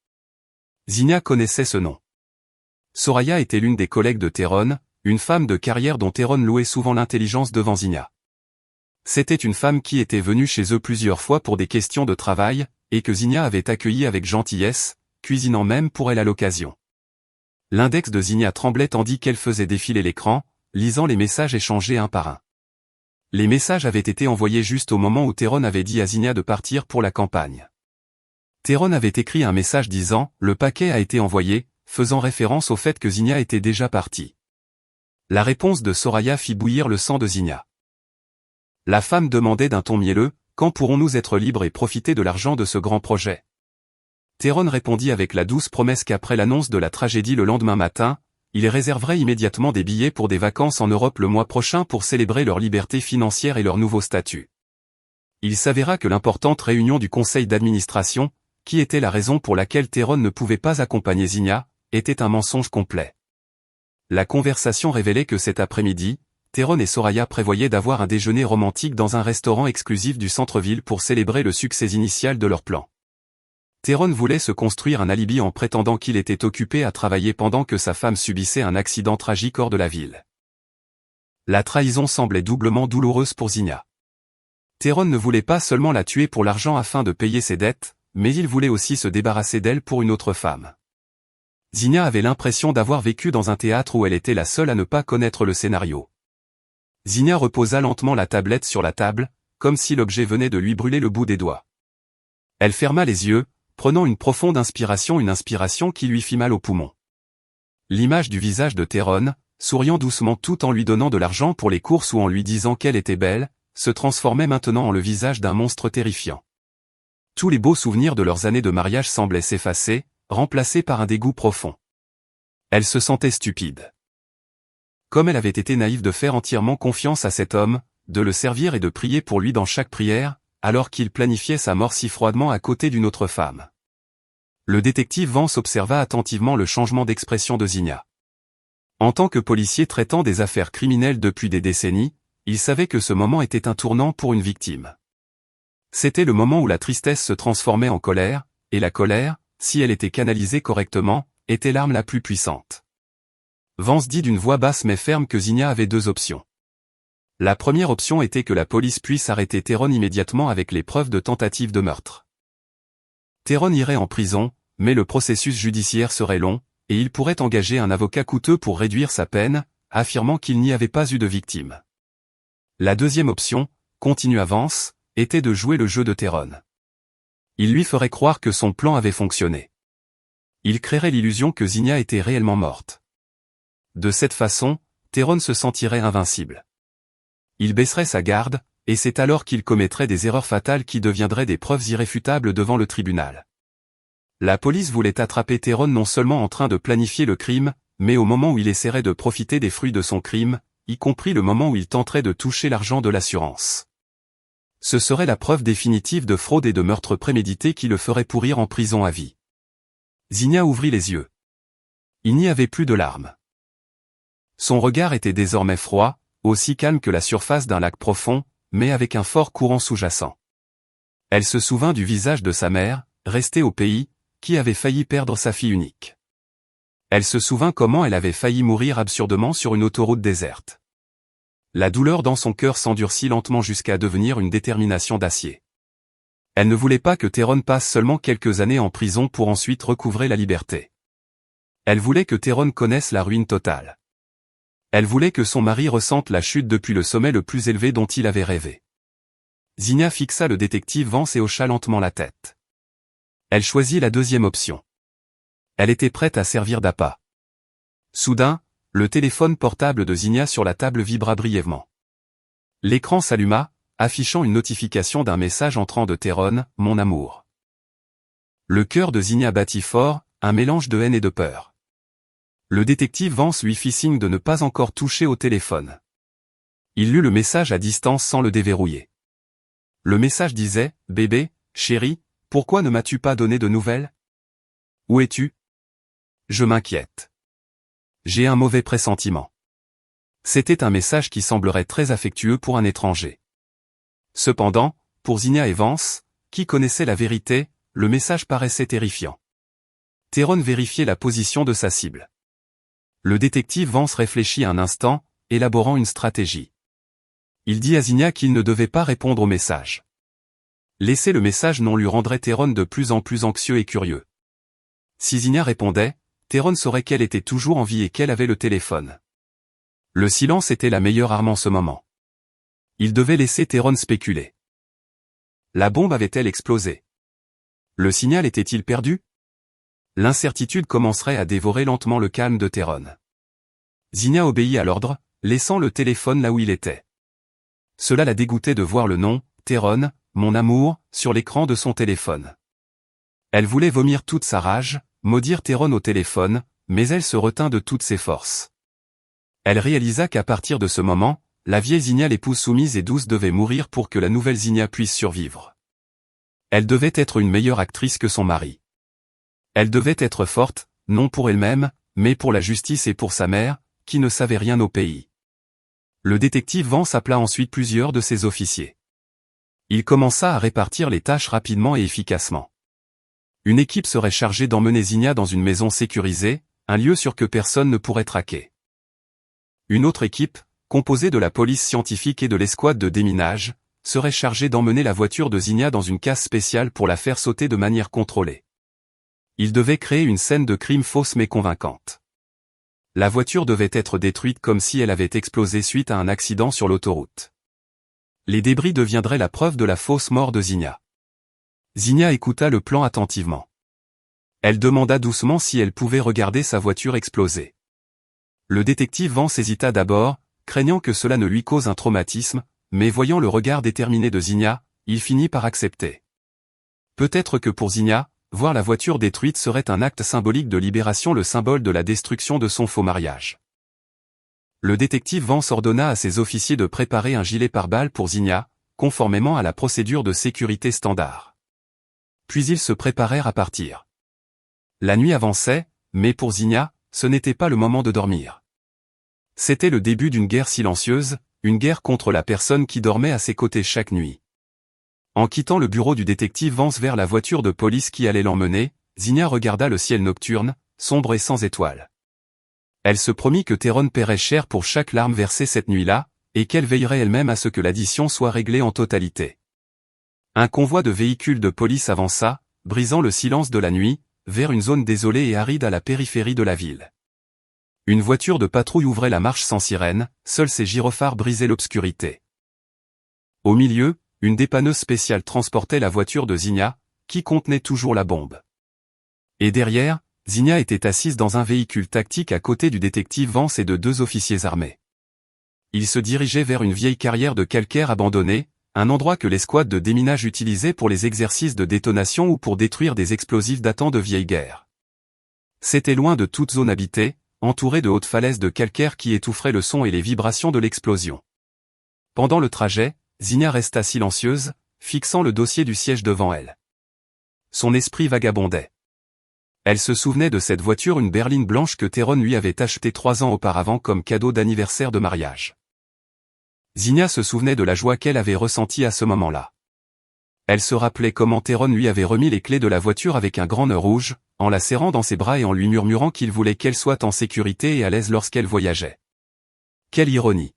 Zinnia connaissait ce nom. Soraya était l'une des collègues de Théron, une femme de carrière dont Théron louait souvent l'intelligence devant Zinnia. C'était une femme qui était venue chez eux plusieurs fois pour des questions de travail, et que Zinnia avait accueillie avec gentillesse, cuisinant même pour elle à l'occasion. L'index de Zinnia tremblait tandis qu'elle faisait défiler l'écran, lisant les messages échangés un par un. Les messages avaient été envoyés juste au moment où Théron avait dit à Zinnia de partir pour la campagne. Théron avait écrit un message disant « Le paquet a été envoyé », faisant référence au fait que Zinnia était déjà partie. La réponse de Soraya fit bouillir le sang de Zinnia. La femme demandait d'un ton mielleux « Quand pourrons-nous être libres et profiter de l'argent de ce grand projet ?» Théron répondit avec la douce promesse qu'après l'annonce de la tragédie le lendemain matin, il réserverait immédiatement des billets pour des vacances en Europe le mois prochain pour célébrer leur liberté financière et leur nouveau statut. Il s'avéra que l'importante réunion du conseil d'administration, qui était la raison pour laquelle Théron ne pouvait pas accompagner Zinnia, était un mensonge complet. La conversation révélait que cet après-midi, Théron et Soraya prévoyaient d'avoir un déjeuner romantique dans un restaurant exclusif du centre-ville pour célébrer le succès initial de leur plan. Théron voulait se construire un alibi en prétendant qu'il était occupé à travailler pendant que sa femme subissait un accident tragique hors de la ville. La trahison semblait doublement douloureuse pour Zinnia. Théron ne voulait pas seulement la tuer pour l'argent afin de payer ses dettes, mais il voulait aussi se débarrasser d'elle pour une autre femme. Zinnia avait l'impression d'avoir vécu dans un théâtre où elle était la seule à ne pas connaître le scénario. Zinnia reposa lentement la tablette sur la table, comme si l'objet venait de lui brûler le bout des doigts. Elle ferma les yeux, prenant une profonde inspiration, une inspiration qui lui fit mal aux poumons. L'image du visage de Théron, souriant doucement tout en lui donnant de l'argent pour les courses ou en lui disant qu'elle était belle, se transformait maintenant en le visage d'un monstre terrifiant. Tous les beaux souvenirs de leurs années de mariage semblaient s'effacer, remplacés par un dégoût profond. Elle se sentait stupide. Comme elle avait été naïve de faire entièrement confiance à cet homme, de le servir et de prier pour lui dans chaque prière, alors qu'il planifiait sa mort si froidement à côté d'une autre femme. Le détective Vance observa attentivement le changement d'expression de Zinnia. En tant que policier traitant des affaires criminelles depuis des décennies, il savait que ce moment était un tournant pour une victime. C'était le moment où la tristesse se transformait en colère, et la colère, si elle était canalisée correctement, était l'arme la plus puissante. Vance dit d'une voix basse mais ferme que Zinnia avait deux options. La première option était que la police puisse arrêter Théron immédiatement avec les preuves de tentative de meurtre. Théron irait en prison, mais le processus judiciaire serait long, et il pourrait engager un avocat coûteux pour réduire sa peine, affirmant qu'il n'y avait pas eu de victime. La deuxième option, continua Vance, était de jouer le jeu de Théron. Il lui ferait croire que son plan avait fonctionné. Il créerait l'illusion que Zinnia était réellement morte. De cette façon, Théron se sentirait invincible. Il baisserait sa garde, et c'est alors qu'il commettrait des erreurs fatales qui deviendraient des preuves irréfutables devant le tribunal. La police voulait attraper Théron non seulement en train de planifier le crime, mais au moment où il essaierait de profiter des fruits de son crime, y compris le moment où il tenterait de toucher l'argent de l'assurance. Ce serait la preuve définitive de fraude et de meurtre prémédité qui le ferait pourrir en prison à vie. Zinnia ouvrit les yeux. Il n'y avait plus de larmes. Son regard était désormais froid, aussi calme que la surface d'un lac profond, mais avec un fort courant sous-jacent. Elle se souvint du visage de sa mère, restée au pays, qui avait failli perdre sa fille unique. Elle se souvint comment elle avait failli mourir absurdement sur une autoroute déserte. La douleur dans son cœur s'endurcit lentement jusqu'à devenir une détermination d'acier. Elle ne voulait pas que Théron passe seulement quelques années en prison pour ensuite recouvrer la liberté. Elle voulait que Théron connaisse la ruine totale. Elle voulait que son mari ressente la chute depuis le sommet le plus élevé dont il avait rêvé. Zinnia fixa le détective Vance et hocha lentement la tête. Elle choisit la deuxième option. Elle était prête à servir d'appât. Soudain, le téléphone portable de Zinnia sur la table vibra brièvement. L'écran s'alluma, affichant une notification d'un message entrant de Théron, « Mon amour ». Le cœur de Zinnia battit fort, un mélange de haine et de peur. Le détective Vance lui fit signe de ne pas encore toucher au téléphone. Il lut le message à distance sans le déverrouiller. Le message disait « Bébé, chérie, pourquoi ne m'as-tu pas donné de nouvelles ? Où es-tu ? Je m'inquiète. J'ai un mauvais pressentiment. C'était un message qui semblerait très affectueux pour un étranger. Cependant, pour Zinnia et Vance, qui connaissaient la vérité, le message paraissait terrifiant. Tyrone vérifiait la position de sa cible. Le détective Vance réfléchit un instant, élaborant une stratégie. Il dit à Zinnia qu'il ne devait pas répondre au message. Laisser le message non lui rendrait Tyrone de plus en plus anxieux et curieux. Si Zinnia répondait, Tyrone saurait qu'elle était toujours en vie et qu'elle avait le téléphone. Le silence était la meilleure arme en ce moment. Il devait laisser Tyrone spéculer. La bombe avait-elle explosé? Le signal était-il perdu? L'incertitude commencerait à dévorer lentement le calme de Tyrone. Zinnia obéit à l'ordre, laissant le téléphone là où il était. Cela la dégoûtait de voir le nom, Tyrone, mon amour, sur l'écran de son téléphone. Elle voulait vomir toute sa rage, maudire Tyrone au téléphone, mais elle se retint de toutes ses forces. Elle réalisa qu'à partir de ce moment, la vieille Zinnia, l'épouse soumise et douce, devait mourir pour que la nouvelle Zinnia puisse survivre. Elle devait être une meilleure actrice que son mari. Elle devait être forte, non pour elle-même, mais pour la justice et pour sa mère, qui ne savait rien au pays. Le détective Vance appela ensuite plusieurs de ses officiers. Il commença à répartir les tâches rapidement et efficacement. Une équipe serait chargée d'emmener Zinnia dans une maison sécurisée, un lieu sûr que personne ne pourrait traquer. Une autre équipe, composée de la police scientifique et de l'escouade de déminage, serait chargée d'emmener la voiture de Zinnia dans une case spéciale pour la faire sauter de manière contrôlée. Il devait créer une scène de crime fausse mais convaincante. La voiture devait être détruite comme si elle avait explosé suite à un accident sur l'autoroute. Les débris deviendraient la preuve de la fausse mort de Zinnia. Zinnia écouta le plan attentivement. Elle demanda doucement si elle pouvait regarder sa voiture exploser. Le détective Vance hésita d'abord, craignant que cela ne lui cause un traumatisme, mais voyant le regard déterminé de Zinnia, il finit par accepter. Peut-être que pour Zinnia, voir la voiture détruite serait un acte symbolique de libération, le symbole de la destruction de son faux mariage. Le détective Vance ordonna à ses officiers de préparer un gilet pare-balles pour Zinnia, conformément à la procédure de sécurité standard. Puis ils se préparèrent à partir. La nuit avançait, mais pour Zinnia, ce n'était pas le moment de dormir. C'était le début d'une guerre silencieuse, une guerre contre la personne qui dormait à ses côtés chaque nuit. En quittant le bureau du détective Vance vers la voiture de police qui allait l'emmener, Zinnia regarda le ciel nocturne, sombre et sans étoiles. Elle se promit que Tyrone paierait cher pour chaque larme versée cette nuit-là, et qu'elle veillerait elle-même à ce que l'addition soit réglée en totalité. Un convoi de véhicules de police avança, brisant le silence de la nuit, vers une zone désolée et aride à la périphérie de la ville. Une voiture de patrouille ouvrait la marche sans sirène, seuls ses gyrophares brisaient l'obscurité. Au milieu, une dépanneuse spéciale transportait la voiture de Zinnia, qui contenait toujours la bombe. Et derrière, Zinnia était assise dans un véhicule tactique à côté du détective Vance et de deux officiers armés. Ils se dirigeaient vers une vieille carrière de calcaire abandonnée, un endroit que l'escouade de déminage utilisait pour les exercices de détonation ou pour détruire des explosifs datant de vieilles guerres. C'était loin de toute zone habitée, entouré de hautes falaises de calcaire qui étoufferaient le son et les vibrations de l'explosion. Pendant le trajet, Zinnia resta silencieuse, fixant le dossier du siège devant elle. Son esprit vagabondait. Elle se souvenait de cette voiture, une berline blanche que Tyrone lui avait achetée 3 ans auparavant comme cadeau d'anniversaire de mariage. Zinnia se souvenait de la joie qu'elle avait ressentie à ce moment-là. Elle se rappelait comment Tyrone lui avait remis les clés de la voiture avec un grand nœud rouge, en la serrant dans ses bras et en lui murmurant qu'il voulait qu'elle soit en sécurité et à l'aise lorsqu'elle voyageait. Quelle ironie!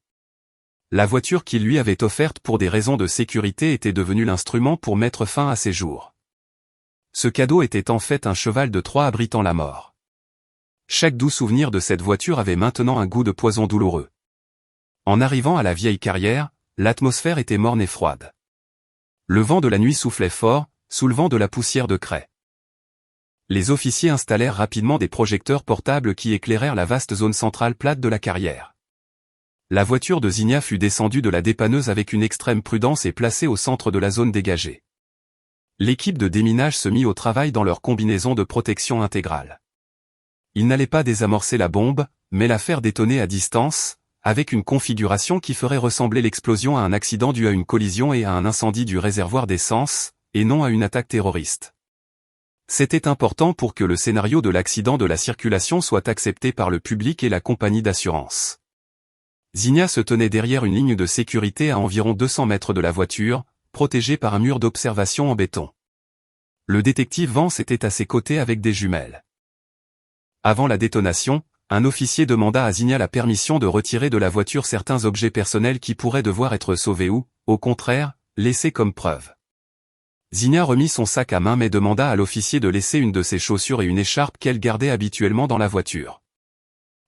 La voiture qu'il lui avait offerte pour des raisons de sécurité était devenue l'instrument pour mettre fin à ses jours. Ce cadeau était en fait un cheval de Troie abritant la mort. Chaque doux souvenir de cette voiture avait maintenant un goût de poison douloureux. En arrivant à la vieille carrière, l'atmosphère était morne et froide. Le vent de la nuit soufflait fort, soulevant de la poussière de craie. Les officiers installèrent rapidement des projecteurs portables qui éclairèrent la vaste zone centrale plate de la carrière. La voiture de Zinnia fut descendue de la dépanneuse avec une extrême prudence et placée au centre de la zone dégagée. L'équipe de déminage se mit au travail dans leur combinaison de protection intégrale. Ils n'allaient pas désamorcer la bombe, mais la faire détonner à distance, avec une configuration qui ferait ressembler l'explosion à un accident dû à une collision et à un incendie du réservoir d'essence, et non à une attaque terroriste. C'était important pour que le scénario de l'accident de la circulation soit accepté par le public et la compagnie d'assurance. Zinnia se tenait derrière une ligne de sécurité à environ 200 mètres de la voiture, protégée par un mur d'observation en béton. Le détective Vance était à ses côtés avec des jumelles. Avant la détonation, un officier demanda à Zinnia la permission de retirer de la voiture certains objets personnels qui pourraient devoir être sauvés ou, au contraire, laissés comme preuve. Zinnia remit son sac à main mais demanda à l'officier de laisser une de ses chaussures et une écharpe qu'elle gardait habituellement dans la voiture.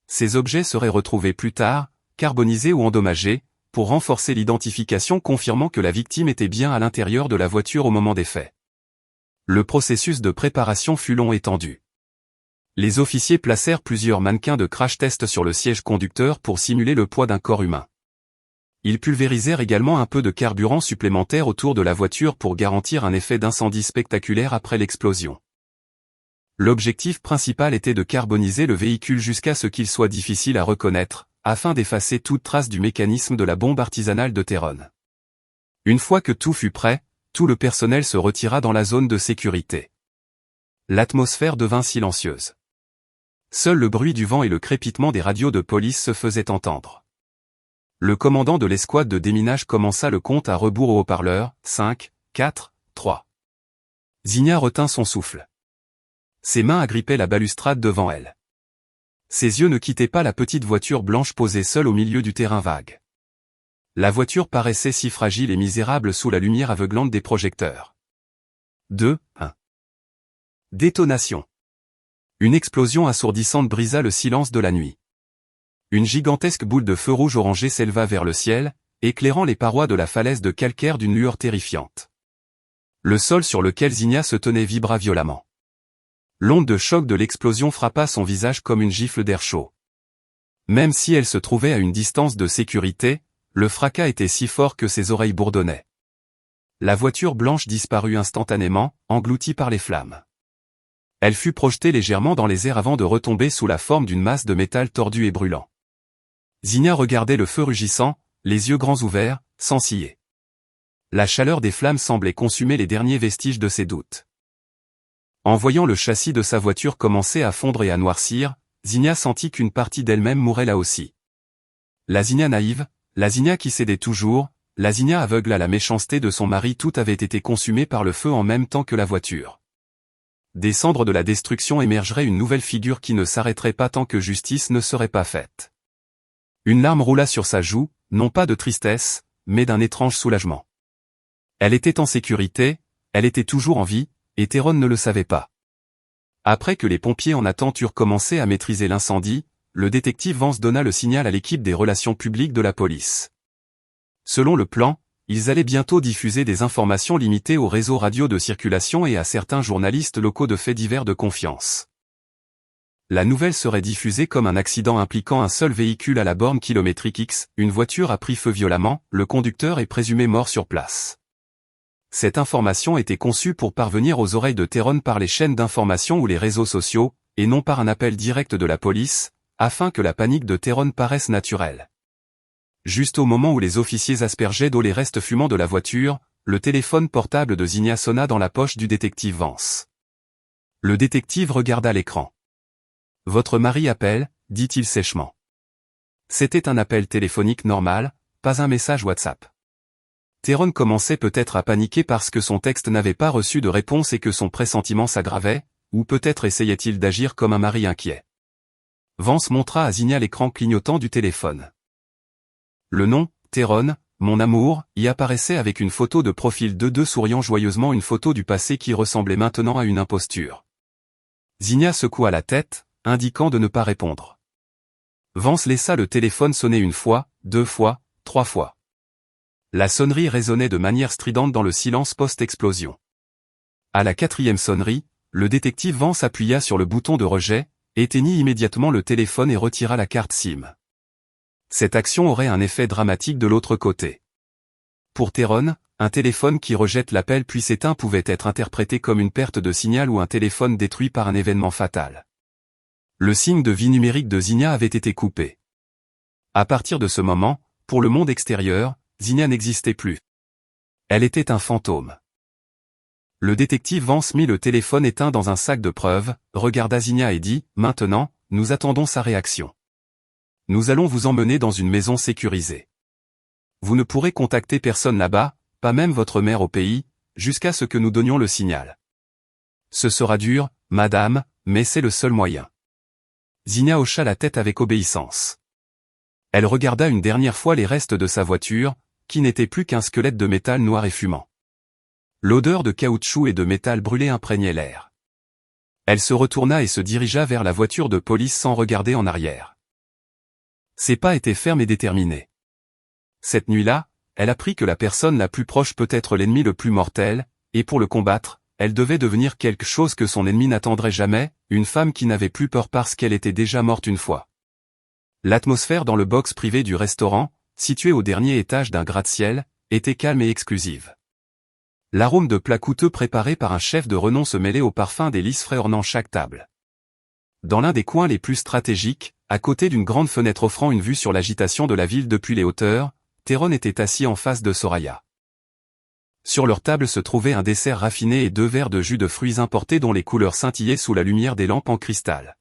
Ces objets seraient retrouvés plus tard, carbonisés ou endommagés, pour renforcer l'identification confirmant que la victime était bien à l'intérieur de la voiture au moment des faits. Le processus de préparation fut long et tendu. Les officiers placèrent plusieurs mannequins de crash test sur le siège conducteur pour simuler le poids d'un corps humain. Ils pulvérisèrent également un peu de carburant supplémentaire autour de la voiture pour garantir un effet d'incendie spectaculaire après l'explosion. L'objectif principal était de carboniser le véhicule jusqu'à ce qu'il soit difficile à reconnaître, afin d'effacer toute trace du mécanisme de la bombe artisanale de Tyrone. Une fois que tout fut prêt, tout le personnel se retira dans la zone de sécurité. L'atmosphère devint silencieuse. Seul le bruit du vent et le crépitement des radios de police se faisaient entendre. Le commandant de l'escouade de déminage commença le compte à rebours au haut-parleur, 5, 4, 3. Zinnia retint son souffle. Ses mains agrippaient la balustrade devant elle. Ses yeux ne quittaient pas la petite voiture blanche posée seule au milieu du terrain vague. La voiture paraissait si fragile et misérable sous la lumière aveuglante des projecteurs. 2, 1. Détonation. Une explosion assourdissante brisa le silence de la nuit. Une gigantesque boule de feu rouge orangé s'éleva vers le ciel, éclairant les parois de la falaise de calcaire d'une lueur terrifiante. Le sol sur lequel Zinnia se tenait vibra violemment. L'onde de choc de l'explosion frappa son visage comme une gifle d'air chaud. Même si elle se trouvait à une distance de sécurité, le fracas était si fort que ses oreilles bourdonnaient. La voiture blanche disparut instantanément, engloutie par les flammes. Elle fut projetée légèrement dans les airs avant de retomber sous la forme d'une masse de métal tordu et brûlant. Zinnia regardait le feu rugissant, les yeux grands ouverts, sans ciller. La chaleur des flammes semblait consumer les derniers vestiges de ses doutes. En voyant le châssis de sa voiture commencer à fondre et à noircir, Zinnia sentit qu'une partie d'elle-même mourait là aussi. La Zinnia naïve, la Zinnia qui cédait toujours, la Zinnia aveugle à la méchanceté de son mari, tout avait été consumé par le feu en même temps que la voiture. Des cendres de la destruction émergerait une nouvelle figure qui ne s'arrêterait pas tant que justice ne serait pas faite. Une larme roula sur sa joue, non pas de tristesse, mais d'un étrange soulagement. Elle était en sécurité, elle était toujours en vie, et Tyrone ne le savait pas. Après que les pompiers en attente eurent commencé à maîtriser l'incendie, le détective Vance donna le signal à l'équipe des relations publiques de la police. Selon le plan, ils allaient bientôt diffuser des informations limitées au réseau radio de circulation et à certains journalistes locaux de faits divers de confiance. La nouvelle serait diffusée comme un accident impliquant un seul véhicule à la borne kilométrique X, une voiture a pris feu violemment, le conducteur est présumé mort sur place. Cette information était conçue pour parvenir aux oreilles de Tyrone par les chaînes d'information ou les réseaux sociaux, et non par un appel direct de la police, afin que la panique de Tyrone paraisse naturelle. Juste au moment où les officiers aspergeaient d'eau les restes fumants de la voiture, le téléphone portable de Zinnia sonna dans la poche du détective Vance. Le détective regarda l'écran. « Votre mari appelle », dit-il sèchement. C'était un appel téléphonique normal, pas un message WhatsApp. Tyrone commençait peut-être à paniquer parce que son texte n'avait pas reçu de réponse et que son pressentiment s'aggravait, ou peut-être essayait-il d'agir comme un mari inquiet. Vance montra à Zinnia l'écran clignotant du téléphone. Le nom, Tyrone, mon amour, y apparaissait avec une photo de profil de deux souriant joyeusement, une photo du passé qui ressemblait maintenant à une imposture. Zinnia secoua la tête, indiquant de ne pas répondre. Vance laissa le téléphone sonner une fois, 2 fois, 3 fois. La sonnerie résonnait de manière stridente dans le silence post-explosion. À la 4e sonnerie, le détective Vance appuya sur le bouton de rejet, éteignit immédiatement le téléphone et retira la carte SIM. Cette action aurait un effet dramatique de l'autre côté. Pour Tyrone, un téléphone qui rejette l'appel puis s'éteint pouvait être interprété comme une perte de signal ou un téléphone détruit par un événement fatal. Le signe de vie numérique de Zinnia avait été coupé. À partir de ce moment, pour le monde extérieur, Zinnia n'existait plus. Elle était un fantôme. Le détective Vance mit le téléphone éteint dans un sac de preuves, regarda Zinnia et dit « Maintenant, nous attendons sa réaction. Nous allons vous emmener dans une maison sécurisée. Vous ne pourrez contacter personne là-bas, pas même votre mère au pays, jusqu'à ce que nous donnions le signal. Ce sera dur, madame, mais c'est le seul moyen. » Zinnia hocha la tête avec obéissance. Elle regarda une dernière fois les restes de sa voiture, qui n'était plus qu'un squelette de métal noir et fumant. L'odeur de caoutchouc et de métal brûlé imprégnait l'air. Elle se retourna et se dirigea vers la voiture de police sans regarder en arrière. Ses pas étaient fermes et déterminés. Cette nuit-là, elle apprit que la personne la plus proche peut être l'ennemi le plus mortel, et pour le combattre, elle devait devenir quelque chose que son ennemi n'attendrait jamais, une femme qui n'avait plus peur parce qu'elle était déjà morte une fois. L'atmosphère dans le box privé du restaurant, situé au dernier étage d'un gratte-ciel, était calme et exclusive. L'arôme de plats coûteux préparés par un chef de renom se mêlait au parfum des lys frais ornant chaque table. Dans l'un des coins les plus stratégiques, à côté d'une grande fenêtre offrant une vue sur l'agitation de la ville depuis les hauteurs, Tyrone était assis en face de Soraya. Sur leur table se trouvait un dessert raffiné et 2 verres de jus de fruits importés dont les couleurs scintillaient sous la lumière des lampes en cristal.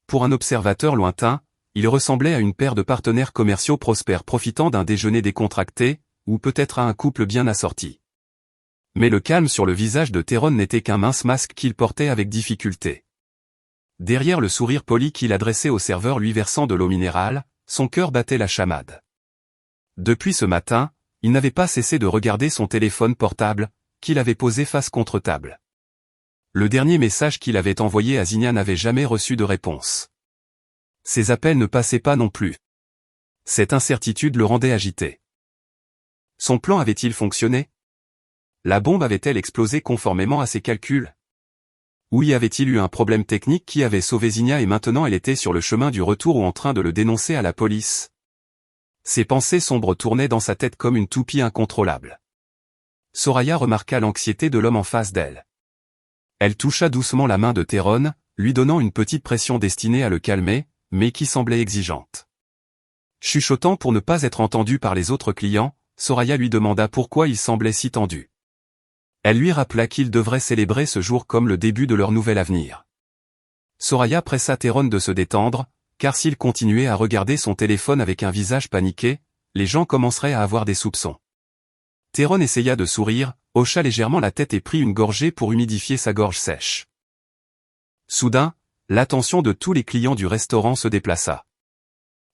Pour un observateur lointain, il ressemblait à une paire de partenaires commerciaux prospères profitant d'un déjeuner décontracté, ou peut-être à un couple bien assorti. Mais le calme sur le visage de Tyrone n'était qu'un mince masque qu'il portait avec difficulté. Derrière le sourire poli qu'il adressait au serveur lui versant de l'eau minérale, son cœur battait la chamade. Depuis ce matin, il n'avait pas cessé de regarder son téléphone portable, qu'il avait posé face contre table. Le dernier message qu'il avait envoyé à Zinnia n'avait jamais reçu de réponse. Ses appels ne passaient pas non plus. Cette incertitude le rendait agité. Son plan avait-il fonctionné ? La bombe avait-elle explosé conformément à ses calculs? Ou y avait-il eu un problème technique qui avait sauvé Zinnia et maintenant elle était sur le chemin du retour ou en train de le dénoncer à la police? Ses pensées sombres tournaient dans sa tête comme une toupie incontrôlable. Soraya remarqua l'anxiété de l'homme en face d'elle. Elle toucha doucement la main de Tyrone, lui donnant une petite pression destinée à le calmer, mais qui semblait exigeante. Chuchotant pour ne pas être entendue par les autres clients, Soraya lui demanda pourquoi il semblait si tendu. Elle lui rappela qu'ils devraient célébrer ce jour comme le début de leur nouvel avenir. Soraya pressa Tyrone de se détendre, car s'il continuait à regarder son téléphone avec un visage paniqué, les gens commenceraient à avoir des soupçons. Tyrone essaya de sourire, hocha légèrement la tête et prit une gorgée pour humidifier sa gorge sèche. Soudain, l'attention de tous les clients du restaurant se déplaça.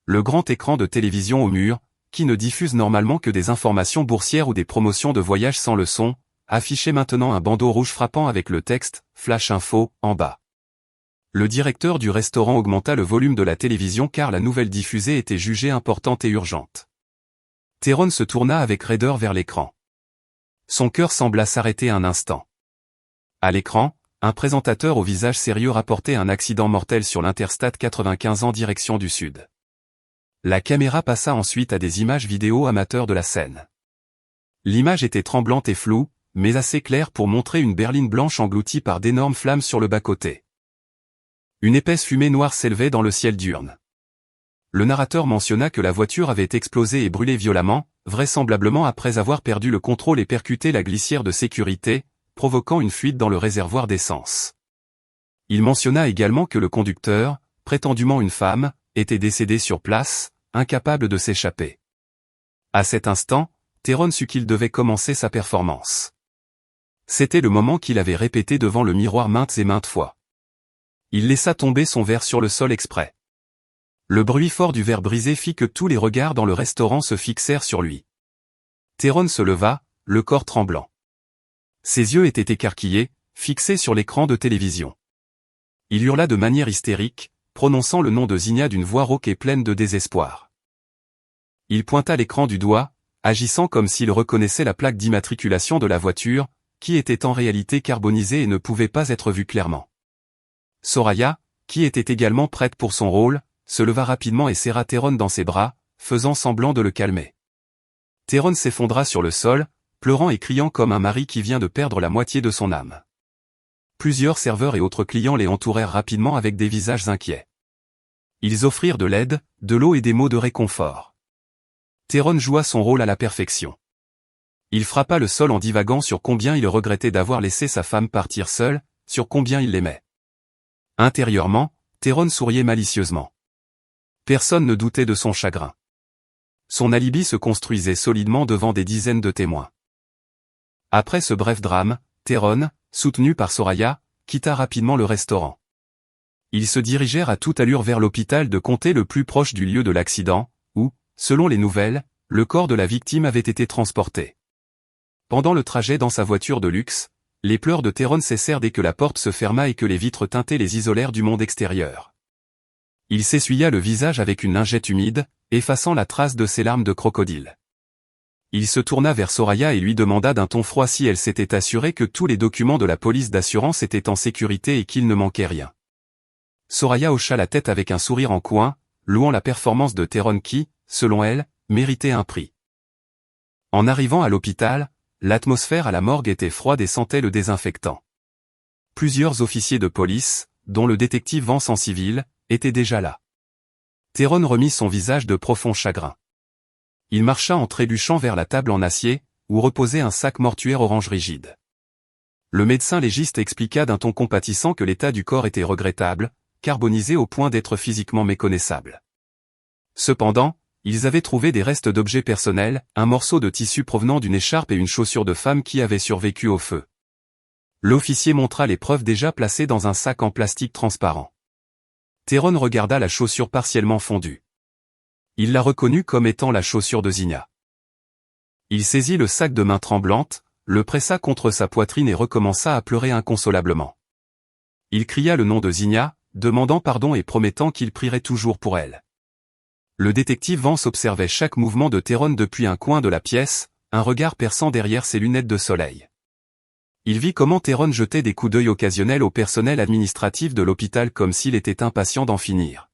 Le grand écran de télévision au mur, qui ne diffuse normalement que des informations boursières ou des promotions de voyage sans le son, affichait maintenant un bandeau rouge frappant avec le texte « Flash Info » en bas. Le directeur du restaurant augmenta le volume de la télévision car la nouvelle diffusée était jugée importante et urgente. Tyrone se tourna avec raideur vers l'écran. Son cœur sembla s'arrêter un instant. À l'écran, un présentateur au visage sérieux rapportait un accident mortel sur l'Interstate 95 en direction du sud. La caméra passa ensuite à des images vidéo amateurs de la scène. L'image était tremblante et floue, mais assez claire pour montrer une berline blanche engloutie par d'énormes flammes sur le bas-côté. Une épaisse fumée noire s'élevait dans le ciel diurne. Le narrateur mentionna que la voiture avait explosé et brûlé violemment, vraisemblablement après avoir perdu le contrôle et percuté la glissière de sécurité, provoquant une fuite dans le réservoir d'essence. Il mentionna également que le conducteur, prétendument une femme, était décédé sur place, incapable de s'échapper. À cet instant, Tyrone sut qu'il devait commencer sa performance. C'était le moment qu'il avait répété devant le miroir maintes et maintes fois. Il laissa tomber son verre sur le sol exprès. Le bruit fort du verre brisé fit que tous les regards dans le restaurant se fixèrent sur lui. Tyrone se leva, le corps tremblant. Ses yeux étaient écarquillés, fixés sur l'écran de télévision. Il hurla de manière hystérique, prononçant le nom de Zinnia d'une voix rauque et pleine de désespoir. Il pointa l'écran du doigt, agissant comme s'il reconnaissait la plaque d'immatriculation de la voiture, qui était en réalité carbonisée et ne pouvait pas être vue clairement. Soraya, qui était également prête pour son rôle, se leva rapidement et serra Tyrone dans ses bras, faisant semblant de le calmer. Tyrone s'effondra sur le sol, pleurant et criant comme un mari qui vient de perdre la moitié de son âme. Plusieurs serveurs et autres clients les entourèrent rapidement avec des visages inquiets. Ils offrirent de l'aide, de l'eau et des mots de réconfort. Tyrone joua son rôle à la perfection. Il frappa le sol en divaguant sur combien il regrettait d'avoir laissé sa femme partir seule, sur combien il l'aimait. Intérieurement, Tyrone souriait malicieusement. Personne ne doutait de son chagrin. Son alibi se construisait solidement devant des dizaines de témoins. Après ce bref drame, Tyrone, soutenu par Soraya, quitta rapidement le restaurant. Ils se dirigèrent à toute allure vers l'hôpital de comté le plus proche du lieu de l'accident, où, selon les nouvelles, le corps de la victime avait été transporté. Pendant le trajet dans sa voiture de luxe, les pleurs de Tyrone cessèrent dès que la porte se ferma et que les vitres teintées les isolèrent du monde extérieur. Il s'essuya le visage avec une lingette humide, effaçant la trace de ses larmes de crocodile. Il se tourna vers Soraya et lui demanda d'un ton froid si elle s'était assurée que tous les documents de la police d'assurance étaient en sécurité et qu'il ne manquait rien. Soraya hocha la tête avec un sourire en coin, louant la performance de Tyrone qui, selon elle, méritait un prix. En arrivant à l'hôpital, l'atmosphère à la morgue était froide et sentait le désinfectant. Plusieurs officiers de police, dont le détective Vance en civil, étaient déjà là. Tyrone remit son visage de profond chagrin. Il marcha en trébuchant vers la table en acier, où reposait un sac mortuaire orange rigide. Le médecin légiste expliqua d'un ton compatissant que l'état du corps était regrettable, carbonisé au point d'être physiquement méconnaissable. Cependant, ils avaient trouvé des restes d'objets personnels, un morceau de tissu provenant d'une écharpe et une chaussure de femme qui avait survécu au feu. L'officier montra les preuves déjà placées dans un sac en plastique transparent. Tyrone regarda la chaussure partiellement fondue. Il la reconnut comme étant la chaussure de Zinnia. Il saisit le sac de main tremblante, le pressa contre sa poitrine et recommença à pleurer inconsolablement. Il cria le nom de Zinnia, demandant pardon et promettant qu'il prierait toujours pour elle. Le détective Vance observait chaque mouvement de Tyrone depuis un coin de la pièce, un regard perçant derrière ses lunettes de soleil. Il vit comment Tyrone jetait des coups d'œil occasionnels au personnel administratif de l'hôpital comme s'il était impatient d'en finir.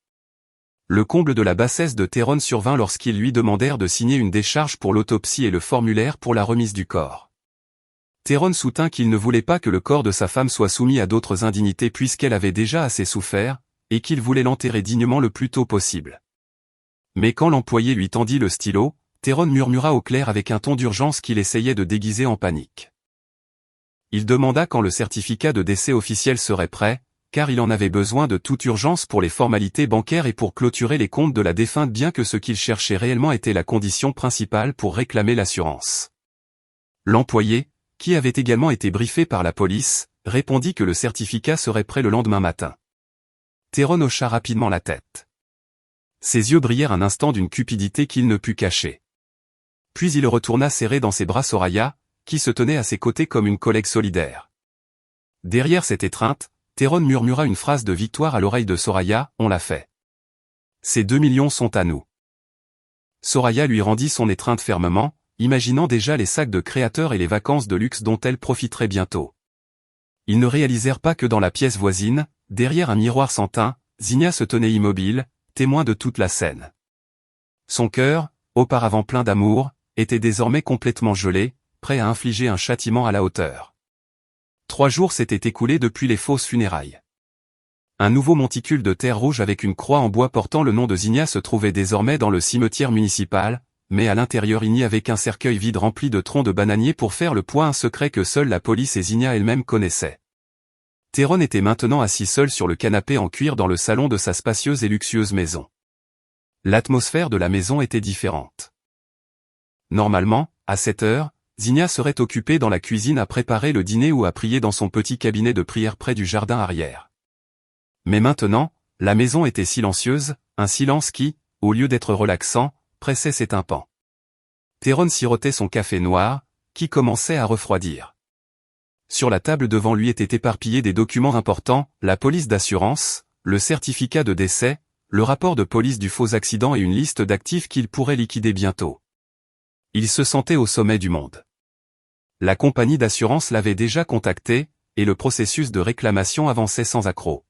Le comble de la bassesse de Tyrone survint lorsqu'ils lui demandèrent de signer une décharge pour l'autopsie et le formulaire pour la remise du corps. Tyrone soutint qu'il ne voulait pas que le corps de sa femme soit soumis à d'autres indignités puisqu'elle avait déjà assez souffert, et qu'il voulait l'enterrer dignement le plus tôt possible. Mais quand l'employé lui tendit le stylo, Tyrone murmura au clair avec un ton d'urgence qu'il essayait de déguiser en panique. Il demanda quand le certificat de décès officiel serait prêt, car il en avait besoin de toute urgence pour les formalités bancaires et pour clôturer les comptes de la défunte bien que ce qu'il cherchait réellement était la condition principale pour réclamer l'assurance. L'employé, qui avait également été briefé par la police, répondit que le certificat serait prêt le lendemain matin. Tyrone hocha rapidement la tête. Ses yeux brillèrent un instant d'une cupidité qu'il ne put cacher. Puis il retourna serrer dans ses bras Soraya, qui se tenait à ses côtés comme une collègue solidaire. Derrière cette étreinte, Tyrone murmura une phrase de victoire à l'oreille de Soraya, « On l'a fait. Ces 2 millions sont à nous. » Soraya lui rendit son étreinte fermement, imaginant déjà les sacs de créateurs et les vacances de luxe dont elle profiterait bientôt. Ils ne réalisèrent pas que dans la pièce voisine, derrière un miroir sans teint, Zinnia se tenait immobile, témoin de toute la scène. Son cœur, auparavant plein d'amour, était désormais complètement gelé, prêt à infliger un châtiment à la hauteur. 3 jours s'étaient écoulés depuis les fausses funérailles. Un nouveau monticule de terre rouge avec une croix en bois portant le nom de Zinnia se trouvait désormais dans le cimetière municipal, mais à l'intérieur il n'y avait qu'un cercueil vide rempli de troncs de bananiers pour faire le poids, un secret que seule la police et Zinnia elle-même connaissaient. Tyrone était maintenant assis seul sur le canapé en cuir dans le salon de sa spacieuse et luxueuse maison. L'atmosphère de la maison était différente. Normalement, à cette heure, Zinnia serait occupée dans la cuisine à préparer le dîner ou à prier dans son petit cabinet de prière près du jardin arrière. Mais maintenant, la maison était silencieuse, un silence qui, au lieu d'être relaxant, pressait ses tympans. Tyrone sirotait son café noir, qui commençait à refroidir. Sur la table devant lui étaient éparpillés des documents importants, la police d'assurance, le certificat de décès, le rapport de police du faux accident et une liste d'actifs qu'il pourrait liquider bientôt. Il se sentait au sommet du monde. La compagnie d'assurance l'avait déjà contacté, et le processus de réclamation avançait sans accroc.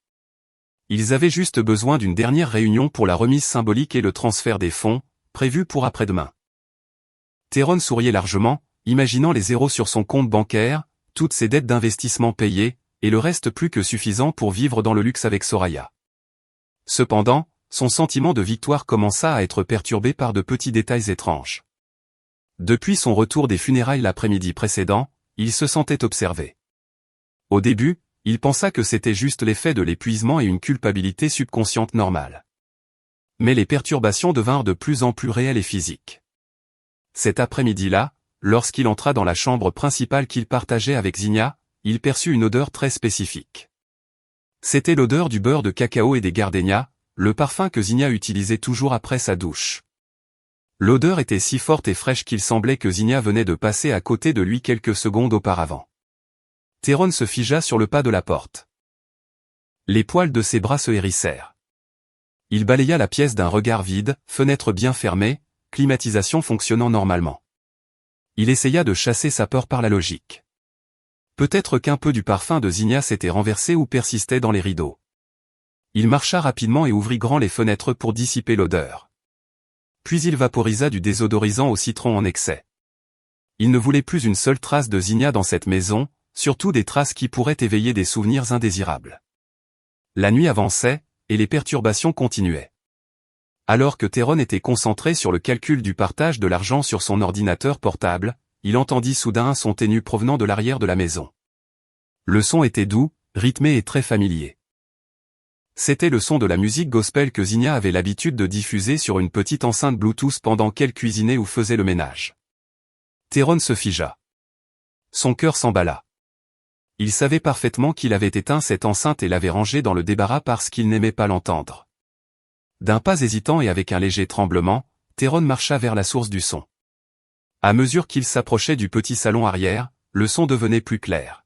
Ils avaient juste besoin d'une dernière réunion pour la remise symbolique et le transfert des fonds, prévu pour après-demain. Tyrone souriait largement, imaginant les zéros sur son compte bancaire, toutes ses dettes d'investissement payées, et le reste plus que suffisant pour vivre dans le luxe avec Soraya. Cependant, son sentiment de victoire commença à être perturbé par de petits détails étranges. Depuis son retour des funérailles l'après-midi précédent, il se sentait observé. Au début, il pensa que c'était juste l'effet de l'épuisement et une culpabilité subconsciente normale. Mais les perturbations devinrent de plus en plus réelles et physiques. Cet après-midi-là, lorsqu'il entra dans la chambre principale qu'il partageait avec Zinnia, il perçut une odeur très spécifique. C'était l'odeur du beurre de cacao et des gardénias, le parfum que Zinnia utilisait toujours après sa douche. L'odeur était si forte et fraîche qu'il semblait que Zinnia venait de passer à côté de lui quelques secondes auparavant. Théron se figea sur le pas de la porte. Les poils de ses bras se hérissèrent. Il balaya la pièce d'un regard vide, fenêtre bien fermée, climatisation fonctionnant normalement. Il essaya de chasser sa peur par la logique. Peut-être qu'un peu du parfum de Zinnia s'était renversé ou persistait dans les rideaux. Il marcha rapidement et ouvrit grand les fenêtres pour dissiper l'odeur. Puis il vaporisa du désodorisant au citron en excès. Il ne voulait plus une seule trace de Zinnia dans cette maison, surtout des traces qui pourraient éveiller des souvenirs indésirables. La nuit avançait, et les perturbations continuaient. Alors que Théron était concentré sur le calcul du partage de l'argent sur son ordinateur portable, il entendit soudain un son ténu provenant de l'arrière de la maison. Le son était doux, rythmé et très familier. C'était le son de la musique gospel que Zinnia avait l'habitude de diffuser sur une petite enceinte Bluetooth pendant qu'elle cuisinait ou faisait le ménage. Théron se figea. Son cœur s'emballa. Il savait parfaitement qu'il avait éteint cette enceinte et l'avait rangée dans le débarras parce qu'il n'aimait pas l'entendre. D'un pas hésitant et avec un léger tremblement, Théron marcha vers la source du son. À mesure qu'il s'approchait du petit salon arrière, le son devenait plus clair.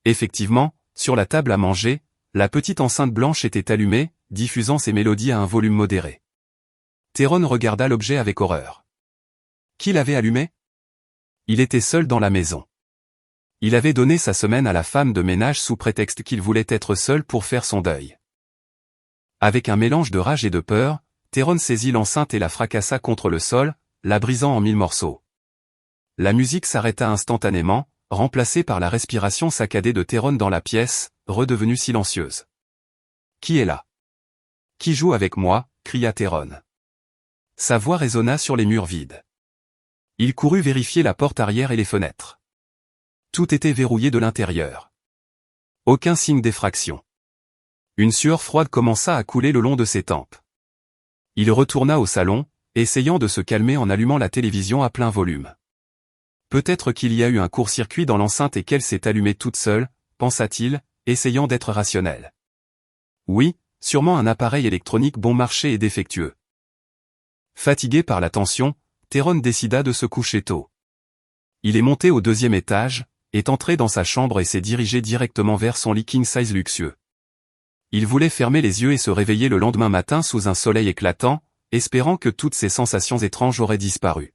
Effectivement, sur la table à manger, la petite enceinte blanche était allumée, diffusant ses mélodies à un volume modéré. Théron regarda l'objet avec horreur. Qui l'avait allumé? Il était seul dans la maison. Il avait donné sa semaine à la femme de ménage sous prétexte qu'il voulait être seul pour faire son deuil. Avec un mélange de rage et de peur, Théron saisit l'enceinte et la fracassa contre le sol, la brisant en 1000 morceaux. La musique s'arrêta instantanément, remplacée par la respiration saccadée de Théron dans la pièce, redevenue silencieuse. « Qui est là? Qui joue avec moi » cria Théron. Sa voix résonna sur les murs vides. Il courut vérifier la porte arrière et les fenêtres. Tout était verrouillé de l'intérieur. Aucun signe d'effraction. Une sueur froide commença à couler le long de ses tempes. Il retourna au salon, essayant de se calmer en allumant la télévision à plein volume. Peut-être qu'il y a eu un court-circuit dans l'enceinte et qu'elle s'est allumée toute seule, pensa-t-il, essayant d'être rationnel. Oui, sûrement un appareil électronique bon marché et défectueux. Fatigué par la tension, Théron décida de se coucher tôt. Il est monté au 2e étage, est entré dans sa chambre et s'est dirigé directement vers son lit king size luxueux. Il voulait fermer les yeux et se réveiller le lendemain matin sous un soleil éclatant, espérant que toutes ces sensations étranges auraient disparu.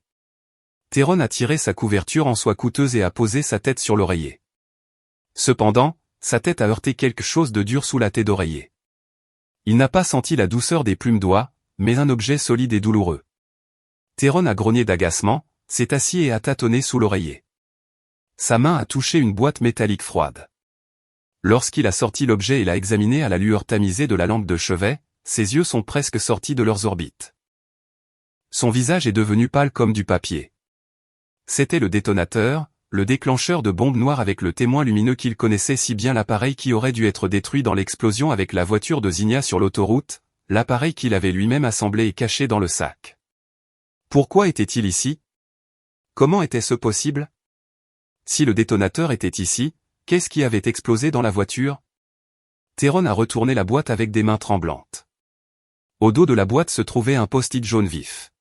Théron a tiré sa couverture en soie coûteuse et a posé sa tête sur l'oreiller. Cependant, sa tête a heurté quelque chose de dur sous la tête d'oreiller. Il n'a pas senti la douceur des plumes d'oie, mais un objet solide et douloureux. Théron a grogné d'agacement, s'est assis et a tâtonné sous l'oreiller. Sa main a touché une boîte métallique froide. Lorsqu'il a sorti l'objet et l'a examiné à la lueur tamisée de la lampe de chevet, ses yeux sont presque sortis de leurs orbites. Son visage est devenu pâle comme du papier. C'était le détonateur, le déclencheur de bombes noires avec le témoin lumineux qu'il connaissait si bien, l'appareil qui aurait dû être détruit dans l'explosion avec la voiture de Zinnia sur l'autoroute, l'appareil qu'il avait lui-même assemblé et caché dans le sac. Pourquoi était-il ici? Comment était-ce possible? Si le détonateur était ici, qu'est-ce qui avait explosé dans la voiture? Théron a retourné la boîte avec des mains tremblantes. Au dos de la boîte se trouvait un post-it jaune vif.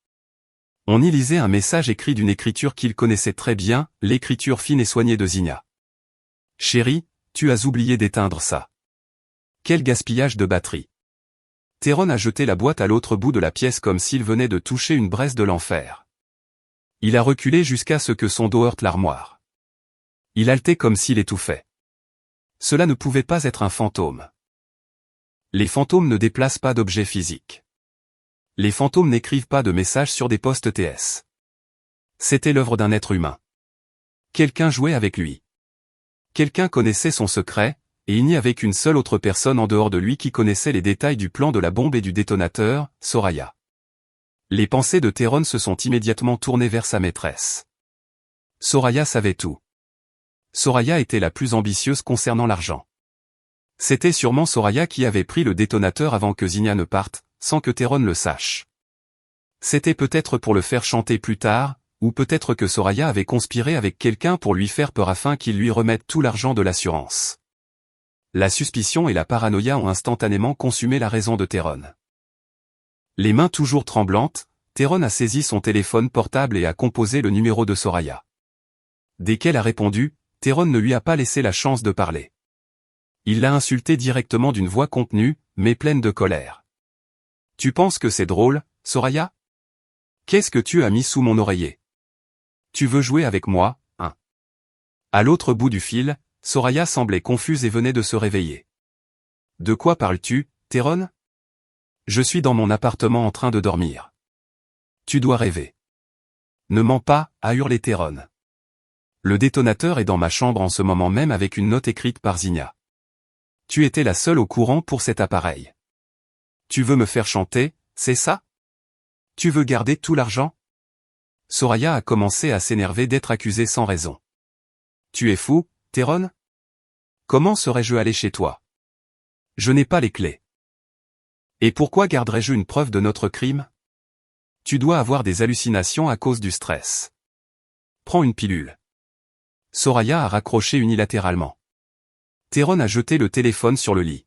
On y lisait un message écrit d'une écriture qu'il connaissait très bien, l'écriture fine et soignée de Zinnia. « Chérie, tu as oublié d'éteindre ça. Quel gaspillage de batterie. » Théron a jeté la boîte à l'autre bout de la pièce comme s'il venait de toucher une braise de l'enfer. Il a reculé jusqu'à ce que son dos heurte l'armoire. Il haletait comme s'il étouffait. Cela ne pouvait pas être un fantôme. Les fantômes ne déplacent pas d'objets physiques. Les fantômes n'écrivent pas de messages sur des postes TS. C'était l'œuvre d'un être humain. Quelqu'un jouait avec lui. Quelqu'un connaissait son secret, et il n'y avait qu'une seule autre personne en dehors de lui qui connaissait les détails du plan de la bombe et du détonateur, Soraya. Les pensées de Théron se sont immédiatement tournées vers sa maîtresse. Soraya savait tout. Soraya était la plus ambitieuse concernant l'argent. C'était sûrement Soraya qui avait pris le détonateur avant que Zinnia ne parte, sans que Théron le sache. C'était peut-être pour le faire chanter plus tard, ou peut-être que Soraya avait conspiré avec quelqu'un pour lui faire peur afin qu'il lui remette tout l'argent de l'assurance. La suspicion et la paranoïa ont instantanément consumé la raison de Théron. Les mains toujours tremblantes, Théron a saisi son téléphone portable et a composé le numéro de Soraya. Dès qu'elle a répondu, Théron ne lui a pas laissé la chance de parler. Il l'a insultée directement d'une voix contenue, mais pleine de colère. « Tu penses que c'est drôle, Soraya ? Qu'est-ce que tu as mis sous mon oreiller ? Tu veux jouer avec moi, hein ?» À l'autre bout du fil, Soraya semblait confuse et venait de se réveiller. « De quoi parles-tu, Théron ? Je suis dans mon appartement en train de dormir. »« Tu dois rêver. »« Ne mens pas, » a hurlé Théron. « Le détonateur est dans ma chambre en ce moment même avec une note écrite par Zinnia. Tu étais la seule au courant pour cet appareil. Tu veux me faire chanter, c'est ça ? Tu veux garder tout l'argent ? » Soraya a commencé à s'énerver d'être accusée sans raison. « Tu es fou, Théron ? Comment serais-je allé chez toi ? Je n'ai pas les clés. Et pourquoi garderais-je une preuve de notre crime ? Tu dois avoir des hallucinations à cause du stress. Prends une pilule. » Soraya a raccroché unilatéralement. Théron a jeté le téléphone sur le lit.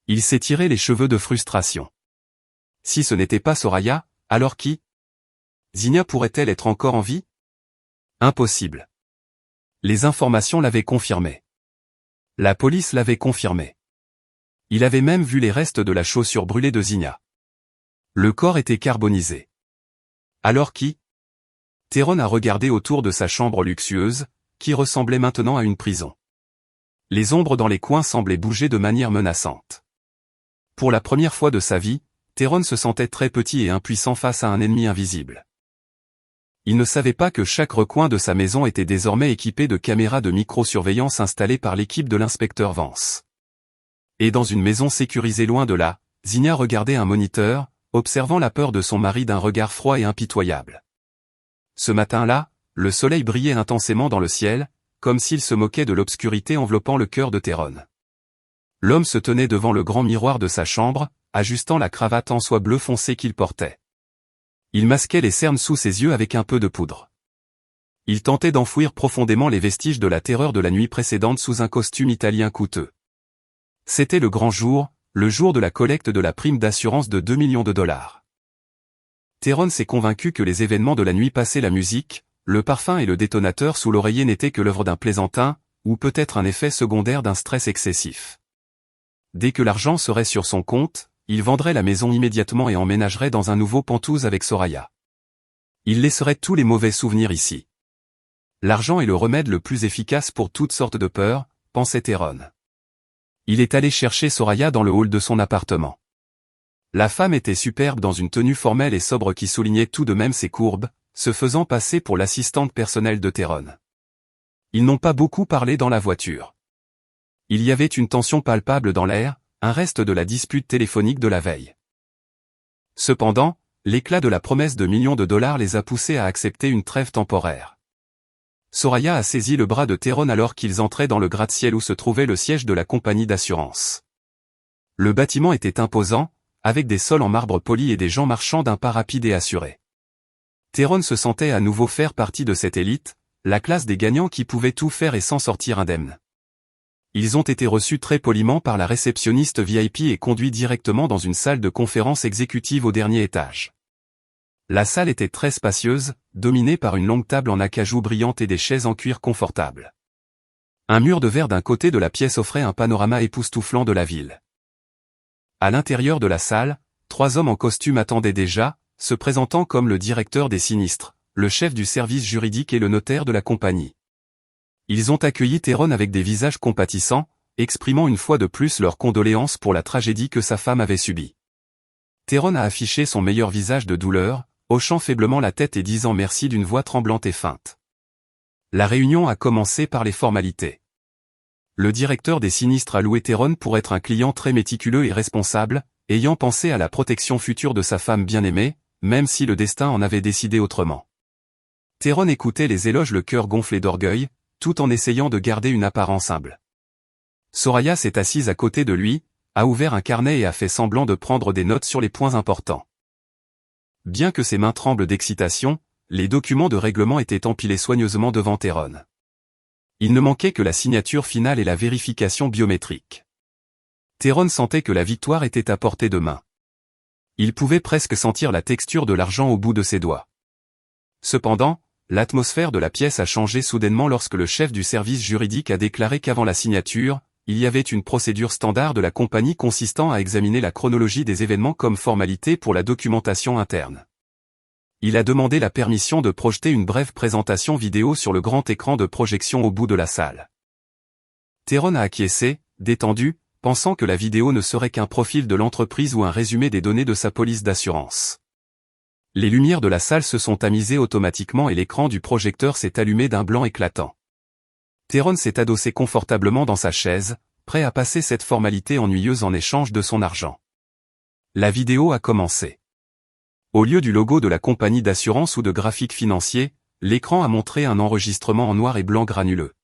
Il s'est tiré les cheveux de frustration. Si ce n'était pas Soraya, alors qui ? Zinnia pourrait-elle être encore en vie ? Impossible. Les informations l'avaient confirmé. La police l'avait confirmé. Il avait même vu les restes de la chaussure brûlée de Zinnia. Le corps était carbonisé. Alors qui ? Théron a regardé autour de sa chambre luxueuse, qui ressemblait maintenant à une prison. Les ombres dans les coins semblaient bouger de manière menaçante. Pour la première fois de sa vie, Théron se sentait très petit et impuissant face à un ennemi invisible. Il ne savait pas que chaque recoin de sa maison était désormais équipé de caméras de microsurveillance installées par l'équipe de l'inspecteur Vance. Et dans une maison sécurisée loin de là, Zinnia regardait un moniteur, observant la peur de son mari d'un regard froid et impitoyable. Ce matin-là, le soleil brillait intensément dans le ciel, comme s'il se moquait de l'obscurité enveloppant le cœur de Théron. L'homme se tenait devant le grand miroir de sa chambre, ajustant la cravate en soie bleu foncé qu'il portait. Il masquait les cernes sous ses yeux avec un peu de poudre. Il tentait d'enfouir profondément les vestiges de la terreur de la nuit précédente sous un costume italien coûteux. C'était le grand jour, le jour de la collecte de la prime d'assurance de 2 millions de dollars. Théron s'est convaincu que les événements de la nuit passée, la musique, le parfum et le détonateur sous l'oreiller n'étaient que l'œuvre d'un plaisantin, ou peut-être un effet secondaire d'un stress excessif. Dès que l'argent serait sur son compte, il vendrait la maison immédiatement et emménagerait dans un nouveau Penthouse avec Soraya. Il laisserait tous les mauvais souvenirs ici. L'argent est le remède le plus efficace pour toutes sortes de peurs, pensait Théron. Il est allé chercher Soraya dans le hall de son appartement. La femme était superbe dans une tenue formelle et sobre qui soulignait tout de même ses courbes, se faisant passer pour l'assistante personnelle de Théron. Ils n'ont pas beaucoup parlé dans la voiture. Il y avait une tension palpable dans l'air, un reste de la dispute téléphonique de la veille. Cependant, l'éclat de la promesse de millions de dollars les a poussés à accepter une trêve temporaire. Soraya a saisi le bras de Théron alors qu'ils entraient dans le gratte-ciel où se trouvait le siège de la compagnie d'assurance. Le bâtiment était imposant, avec des sols en marbre poli et des gens marchant d'un pas rapide et assuré. Théron se sentait à nouveau faire partie de cette élite, la classe des gagnants qui pouvaient tout faire et s'en sortir indemnes. Ils ont été reçus très poliment par la réceptionniste VIP et conduits directement dans une salle de conférence exécutive au dernier étage. La salle était très spacieuse, dominée par une longue table en acajou brillante et des chaises en cuir confortables. Un mur de verre d'un côté de la pièce offrait un panorama époustouflant de la ville. À l'intérieur de la salle, 3 hommes en costume attendaient déjà, se présentant comme le directeur des sinistres, le chef du service juridique et le notaire de la compagnie. Ils ont accueilli Théron avec des visages compatissants, exprimant une fois de plus leurs condoléances pour la tragédie que sa femme avait subie. Théron a affiché son meilleur visage de douleur, hochant faiblement la tête et disant merci d'une voix tremblante et feinte. La réunion a commencé par les formalités. Le directeur des sinistres a loué Théron pour être un client très méticuleux et responsable, ayant pensé à la protection future de sa femme bien-aimée, même si le destin en avait décidé autrement. Théron écoutait les éloges le cœur gonflé d'orgueil, tout en essayant de garder une apparence humble. Soraya s'est assise à côté de lui, a ouvert un carnet et a fait semblant de prendre des notes sur les points importants. Bien que ses mains tremblent d'excitation, les documents de règlement étaient empilés soigneusement devant Théron. Il ne manquait que la signature finale et la vérification biométrique. Théron sentait que la victoire était à portée de main. Il pouvait presque sentir la texture de l'argent au bout de ses doigts. Cependant, l'atmosphère de la pièce a changé soudainement lorsque le chef du service juridique a déclaré qu'avant la signature, il y avait une procédure standard de la compagnie consistant à examiner la chronologie des événements comme formalité pour la documentation interne. Il a demandé la permission de projeter une brève présentation vidéo sur le grand écran de projection au bout de la salle. Théron a acquiescé, détendu, pensant que la vidéo ne serait qu'un profil de l'entreprise ou un résumé des données de sa police d'assurance. Les lumières de la salle se sont tamisées automatiquement et l'écran du projecteur s'est allumé d'un blanc éclatant. Théron s'est adossé confortablement dans sa chaise, prêt à passer cette formalité ennuyeuse en échange de son argent. La vidéo a commencé. Au lieu du logo de la compagnie d'assurance ou de graphique financier, l'écran a montré un enregistrement en noir et blanc granuleux.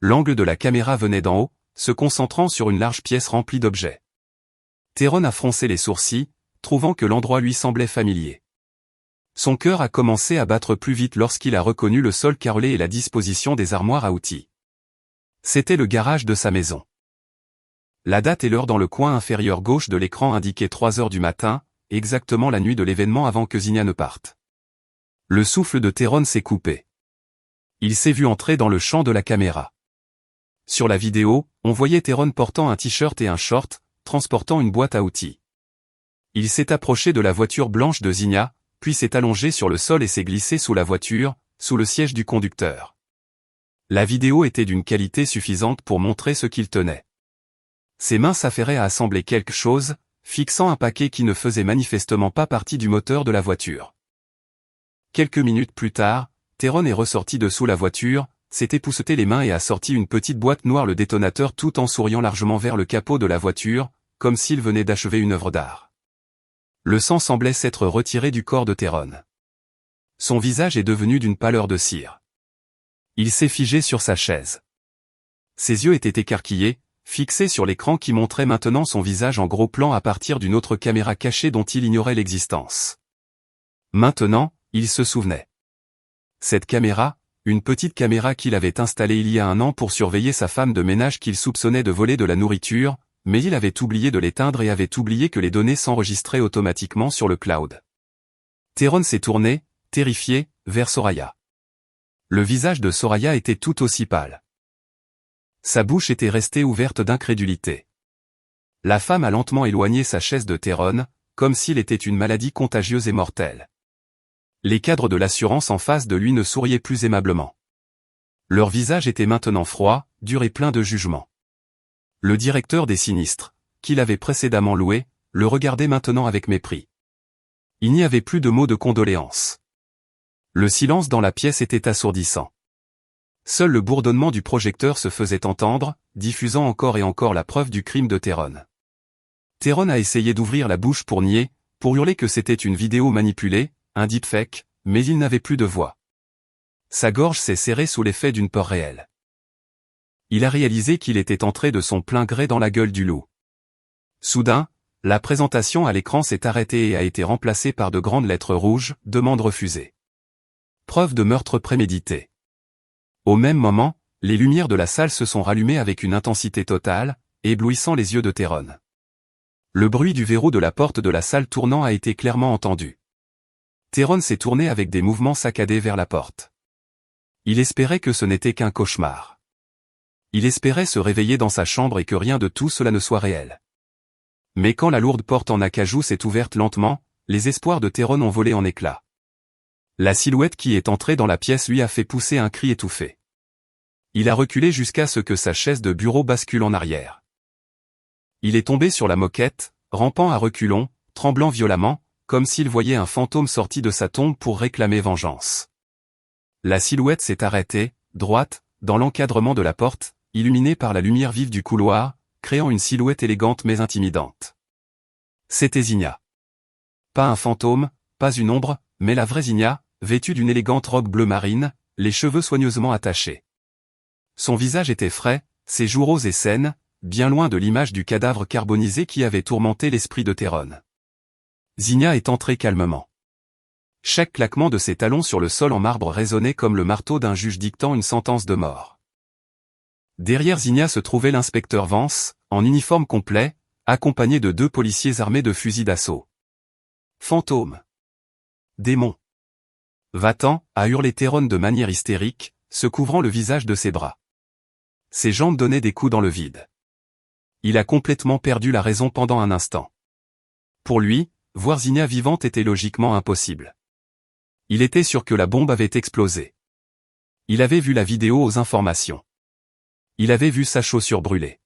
L'angle de la caméra venait d'en haut, se concentrant sur une large pièce remplie d'objets. Théron a froncé les sourcils, trouvant que l'endroit lui semblait familier. Son cœur a commencé à battre plus vite lorsqu'il a reconnu le sol carrelé et la disposition des armoires à outils. C'était le garage de sa maison. La date et l'heure dans le coin inférieur gauche de l'écran indiquaient 3 heures du matin, exactement la nuit de l'événement avant que Zinnia ne parte. Le souffle de Théron s'est coupé. Il s'est vu entrer dans le champ de la caméra. Sur la vidéo, on voyait Théron portant un t-shirt et un short, transportant une boîte à outils. Il s'est approché de la voiture blanche de Zinnia, puis s'est allongé sur le sol et s'est glissé sous la voiture, sous le siège du conducteur. La vidéo était d'une qualité suffisante pour montrer ce qu'il tenait. Ses mains s'affairaient à assembler quelque chose, fixant un paquet qui ne faisait manifestement pas partie du moteur de la voiture. Quelques minutes plus tard, Théron est ressorti de sous la voiture, s'est épousseté les mains et a sorti une petite boîte noire le détonateur tout en souriant largement vers le capot de la voiture, comme s'il venait d'achever une œuvre d'art. Le sang semblait s'être retiré du corps de Théron. Son visage est devenu d'une pâleur de cire. Il s'est figé sur sa chaise. Ses yeux étaient écarquillés, fixés sur l'écran qui montrait maintenant son visage en gros plan à partir d'une autre caméra cachée dont il ignorait l'existence. Maintenant, il se souvenait. Cette caméra, une petite caméra qu'il avait installée il y a 1 an pour surveiller sa femme de ménage qu'il soupçonnait de voler de la nourriture, mais il avait oublié de l'éteindre et avait oublié que les données s'enregistraient automatiquement sur le cloud. Théron s'est tourné, terrifié, vers Soraya. Le visage de Soraya était tout aussi pâle. Sa bouche était restée ouverte d'incrédulité. La femme a lentement éloigné sa chaise de Théron, comme s'il était une maladie contagieuse et mortelle. Les cadres de l'assurance en face de lui ne souriaient plus aimablement. Leur visage était maintenant froid, dur et plein de jugement. Le directeur des sinistres, qu'il avait précédemment loué, le regardait maintenant avec mépris. Il n'y avait plus de mots de condoléances. Le silence dans la pièce était assourdissant. Seul le bourdonnement du projecteur se faisait entendre, diffusant encore et encore la preuve du crime de Théron. Théron a essayé d'ouvrir la bouche pour nier, pour hurler que c'était une vidéo manipulée, un deepfake, mais il n'avait plus de voix. Sa gorge s'est serrée sous l'effet d'une peur réelle. Il a réalisé qu'il était entré de son plein gré dans la gueule du loup. Soudain, la présentation à l'écran s'est arrêtée et a été remplacée par de grandes lettres rouges, demande refusée. Preuve de meurtre prémédité. Au même moment, les lumières de la salle se sont rallumées avec une intensité totale, éblouissant les yeux de Théron. Le bruit du verrou de la porte de la salle tournant a été clairement entendu. Théron s'est tourné avec des mouvements saccadés vers la porte. Il espérait que ce n'était qu'un cauchemar. Il espérait se réveiller dans sa chambre et que rien de tout cela ne soit réel. Mais quand la lourde porte en acajou s'est ouverte lentement, les espoirs de Théron ont volé en éclats. La silhouette qui est entrée dans la pièce lui a fait pousser un cri étouffé. Il a reculé jusqu'à ce que sa chaise de bureau bascule en arrière. Il est tombé sur la moquette, rampant à reculons, tremblant violemment, comme s'il voyait un fantôme sorti de sa tombe pour réclamer vengeance. La silhouette s'est arrêtée, droite, dans l'encadrement de la porte, illuminée par la lumière vive du couloir, créant une silhouette élégante mais intimidante. C'était Zinnia. Pas un fantôme, pas une ombre, mais la vraie Zigna, vêtue d'une élégante robe bleu marine, les cheveux soigneusement attachés. Son visage était frais, ses joues roses et saines, bien loin de l'image du cadavre carbonisé qui avait tourmenté l'esprit de Térone. Zigna est entrée calmement. Chaque claquement de ses talons sur le sol en marbre résonnait comme le marteau d'un juge dictant une sentence de mort. Derrière Zigna se trouvait l'inspecteur Vance, en uniforme complet, accompagné de 2 policiers armés de fusils d'assaut. Fantôme. Démon. Va-t'en, a hurlé Térone de manière hystérique, se couvrant le visage de ses bras. Ses jambes donnaient des coups dans le vide. Il a complètement perdu la raison pendant un instant. Pour lui, voir Zigna vivante était logiquement impossible. Il était sûr que la bombe avait explosé. Il avait vu la vidéo aux informations. Il avait vu sa chaussure brûler.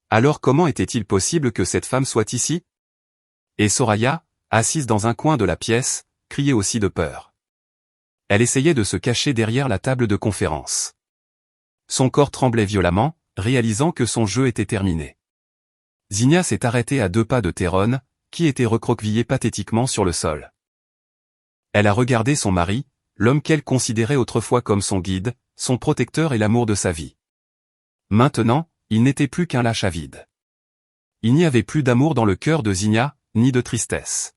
Alors comment était-il possible que cette femme soit ici? Et Soraya, assise dans un coin de la pièce, criait aussi de peur. Elle essayait de se cacher derrière la table de conférence. Son corps tremblait violemment, réalisant que son jeu était terminé. Zigna s'est arrêtée à 2 pas de Térone, qui était recroquevillé pathétiquement sur le sol. Elle a regardé son mari, l'homme qu'elle considérait autrefois comme son guide, son protecteur et l'amour de sa vie. Maintenant, il n'était plus qu'un lâche avide. Il n'y avait plus d'amour dans le cœur de Zigna, ni de tristesse.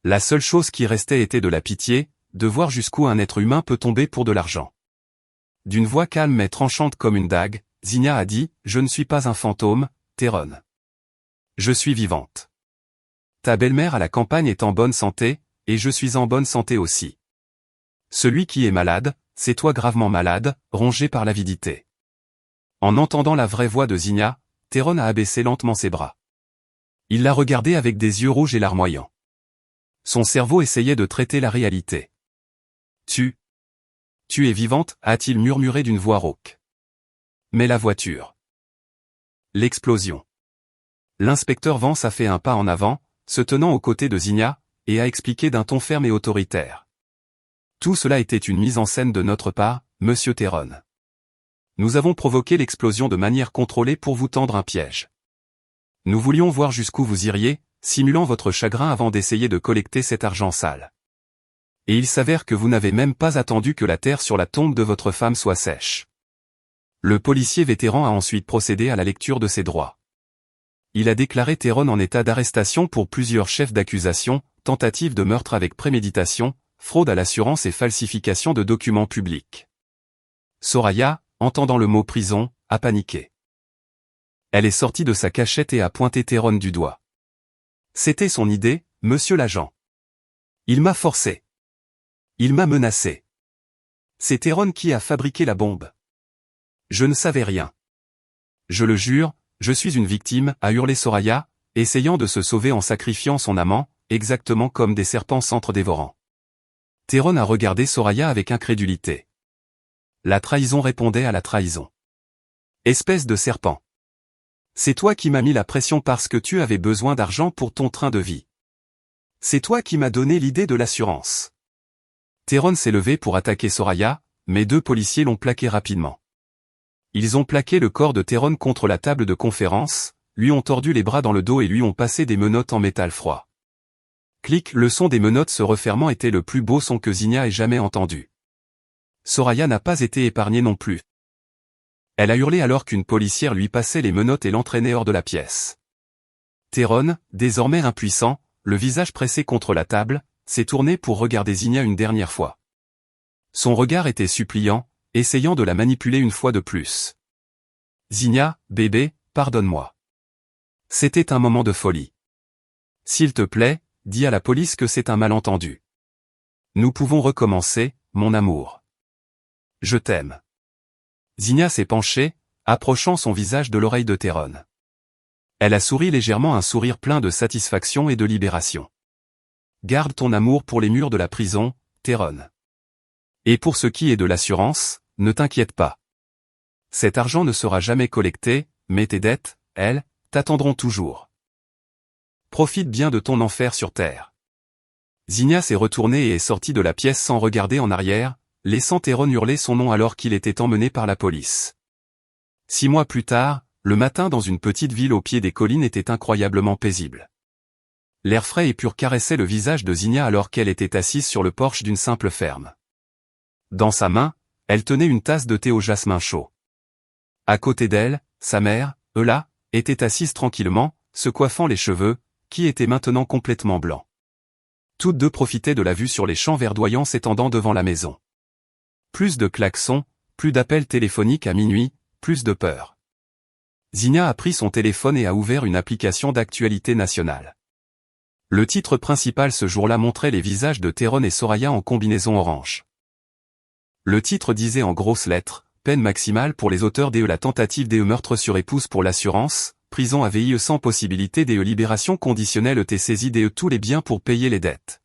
La seule chose qui restait était de la pitié, de voir jusqu'où un être humain peut tomber pour de l'argent. D'une voix calme mais tranchante comme une dague, Zigna a dit « Je ne suis pas un fantôme, Térone. Je suis vivante. Ta belle-mère à la campagne est en bonne santé, et je suis en bonne santé aussi. Celui qui est malade, c'est toi gravement malade, rongé par l'avidité. » En entendant la vraie voix de Zigna, Térone a abaissé lentement ses bras. Il l'a regardée avec des yeux rouges et larmoyants. Son cerveau essayait de traiter la réalité. Tu es vivante, a-t-il murmuré d'une voix rauque. Mais la voiture. L'explosion. L'inspecteur Vance a fait un pas en avant, se tenant aux côtés de Zigna, et a expliqué d'un ton ferme et autoritaire. Tout cela était une mise en scène de notre part, monsieur Térone. Nous avons provoqué l'explosion de manière contrôlée pour vous tendre un piège. Nous voulions voir jusqu'où vous iriez, simulant votre chagrin avant d'essayer de collecter cet argent sale. Et il s'avère que vous n'avez même pas attendu que la terre sur la tombe de votre femme soit sèche. Le policier vétéran a ensuite procédé à la lecture de ses droits. Il a déclaré Térone en état d'arrestation pour plusieurs chefs d'accusation, tentative de meurtre avec préméditation, fraude à l'assurance et falsification de documents publics. Soraya, entendant le mot prison, a paniqué. Elle est sortie de sa cachette et a pointé Térone du doigt. C'était son idée, monsieur l'agent. Il m'a forcé. Il m'a menacé. C'est Térone qui a fabriqué la bombe. Je ne savais rien. Je le jure, je suis une victime, a hurlé Soraya, essayant de se sauver en sacrifiant son amant, exactement comme des serpents s'entre-dévorant. Térone a regardé Soraya avec incrédulité. La trahison répondait à la trahison. Espèce de serpent. C'est toi qui m'as mis la pression parce que tu avais besoin d'argent pour ton train de vie. C'est toi qui m'as donné l'idée de l'assurance. Térone s'est levé pour attaquer Soraya, mais 2 policiers l'ont plaqué rapidement. Ils ont plaqué le corps de Térone contre la table de conférence, lui ont tordu les bras dans le dos et lui ont passé des menottes en métal froid. Clic, le son des menottes se refermant était le plus beau son que Zigna ait jamais entendu. Soraya n'a pas été épargnée non plus. Elle a hurlé alors qu'une policière lui passait les menottes et l'entraînait hors de la pièce. Térone, désormais impuissant, le visage pressé contre la table, s'est tourné pour regarder Zigna une dernière fois. Son regard était suppliant, essayant de la manipuler une fois de plus. Zigna, bébé, pardonne-moi. C'était un moment de folie. S'il te plaît, dis à la police que c'est un malentendu. Nous pouvons recommencer, mon amour. Je t'aime. Zigna s'est penchée, approchant son visage de l'oreille de Térone. Elle a souri légèrement, un sourire plein de satisfaction et de libération. Garde ton amour pour les murs de la prison, Térone. Et pour ce qui est de l'assurance, ne t'inquiète pas. Cet argent ne sera jamais collecté, mais tes dettes, elles, t'attendront toujours. Profite bien de ton enfer sur terre. Zigna s'est retournée et est sortie de la pièce sans regarder en arrière, laissant Térone hurler son nom alors qu'il était emmené par la police. 6 mois plus tard, le matin dans une petite ville au pied des collines était incroyablement paisible. L'air frais et pur caressait le visage de Zina alors qu'elle était assise sur le porche d'une simple ferme. Dans sa main, elle tenait une tasse de thé au jasmin chaud. À côté d'elle, sa mère, Eula, était assise tranquillement, se coiffant les cheveux, qui étaient maintenant complètement blancs. Toutes deux profitaient de la vue sur les champs verdoyants s'étendant devant la maison. Plus de klaxons, plus d'appels téléphoniques à minuit, plus de peur. Zina a pris son téléphone et a ouvert une application d'actualité nationale. Le titre principal ce jour-là montrait les visages de Théron et Soraya en combinaison orange. Le titre disait en grosses lettres, peine maximale pour les auteurs de la tentative de meurtre sur épouse pour l'assurance, prison à VIE sans possibilité de libération conditionnelle et saisie de tous les biens pour payer les dettes.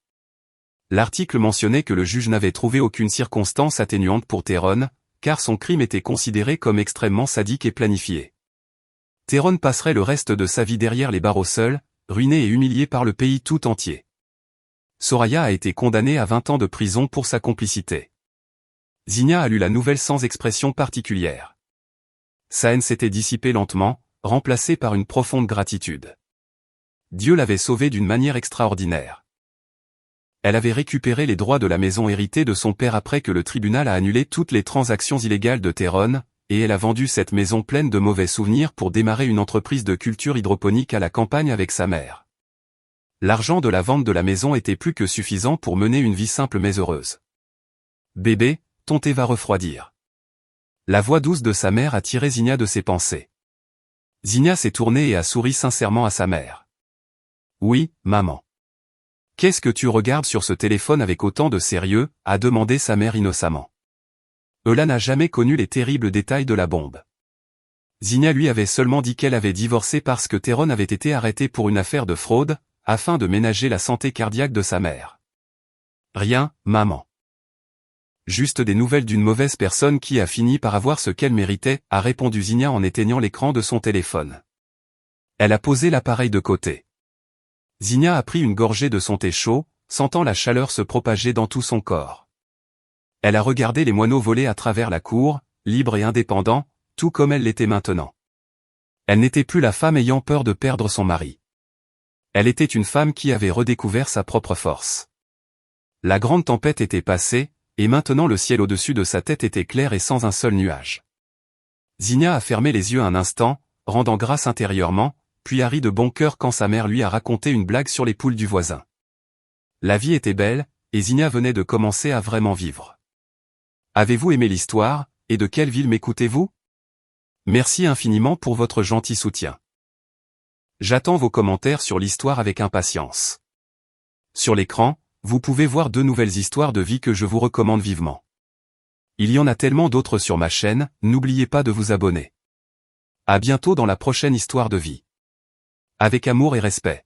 L'article mentionnait que le juge n'avait trouvé aucune circonstance atténuante pour Théron, car son crime était considéré comme extrêmement sadique et planifié. Théron passerait le reste de sa vie derrière les barreaux seul, ruiné et humilié par le pays tout entier. Soraya a été condamnée à 20 ans de prison pour sa complicité. Zina a lu la nouvelle sans expression particulière. Sa haine s'était dissipée lentement, remplacée par une profonde gratitude. Dieu l'avait sauvée d'une manière extraordinaire. Elle avait récupéré les droits de la maison héritée de son père après que le tribunal a annulé toutes les transactions illégales de Théron, et elle a vendu cette maison pleine de mauvais souvenirs pour démarrer une entreprise de culture hydroponique à la campagne avec sa mère. L'argent de la vente de la maison était plus que suffisant pour mener une vie simple mais heureuse. Bébé, ton thé va refroidir. La voix douce de sa mère a tiré Zina de ses pensées. Zina s'est tournée et a souri sincèrement à sa mère. Oui, maman. Qu'est-ce que tu regardes sur ce téléphone avec autant de sérieux, a demandé sa mère innocemment. Eula n'a jamais connu les terribles détails de la bombe. Zina lui avait seulement dit qu'elle avait divorcé parce que Théron avait été arrêté pour une affaire de fraude, afin de ménager la santé cardiaque de sa mère. Rien, maman. Juste des nouvelles d'une mauvaise personne qui a fini par avoir ce qu'elle méritait, a répondu Zina en éteignant l'écran de son téléphone. Elle a posé l'appareil de côté. Zina a pris une gorgée de son thé chaud, sentant la chaleur se propager dans tout son corps. Elle a regardé les moineaux voler à travers la cour, libre et indépendant, tout comme elle l'était maintenant. Elle n'était plus la femme ayant peur de perdre son mari. Elle était une femme qui avait redécouvert sa propre force. La grande tempête était passée, et maintenant le ciel au-dessus de sa tête était clair et sans un seul nuage. Zina a fermé les yeux un instant, rendant grâce intérieurement, puis a ri de bon cœur quand sa mère lui a raconté une blague sur les poules du voisin. La vie était belle, et Zina venait de commencer à vraiment vivre. Avez-vous aimé l'histoire, et de quelle ville m'écoutez-vous? Merci infiniment pour votre gentil soutien. J'attends vos commentaires sur l'histoire avec impatience. Sur l'écran, vous pouvez voir 2 nouvelles histoires de vie que je vous recommande vivement. Il y en a tellement d'autres sur ma chaîne, n'oubliez pas de vous abonner. À bientôt dans la prochaine histoire de vie. Avec amour et respect.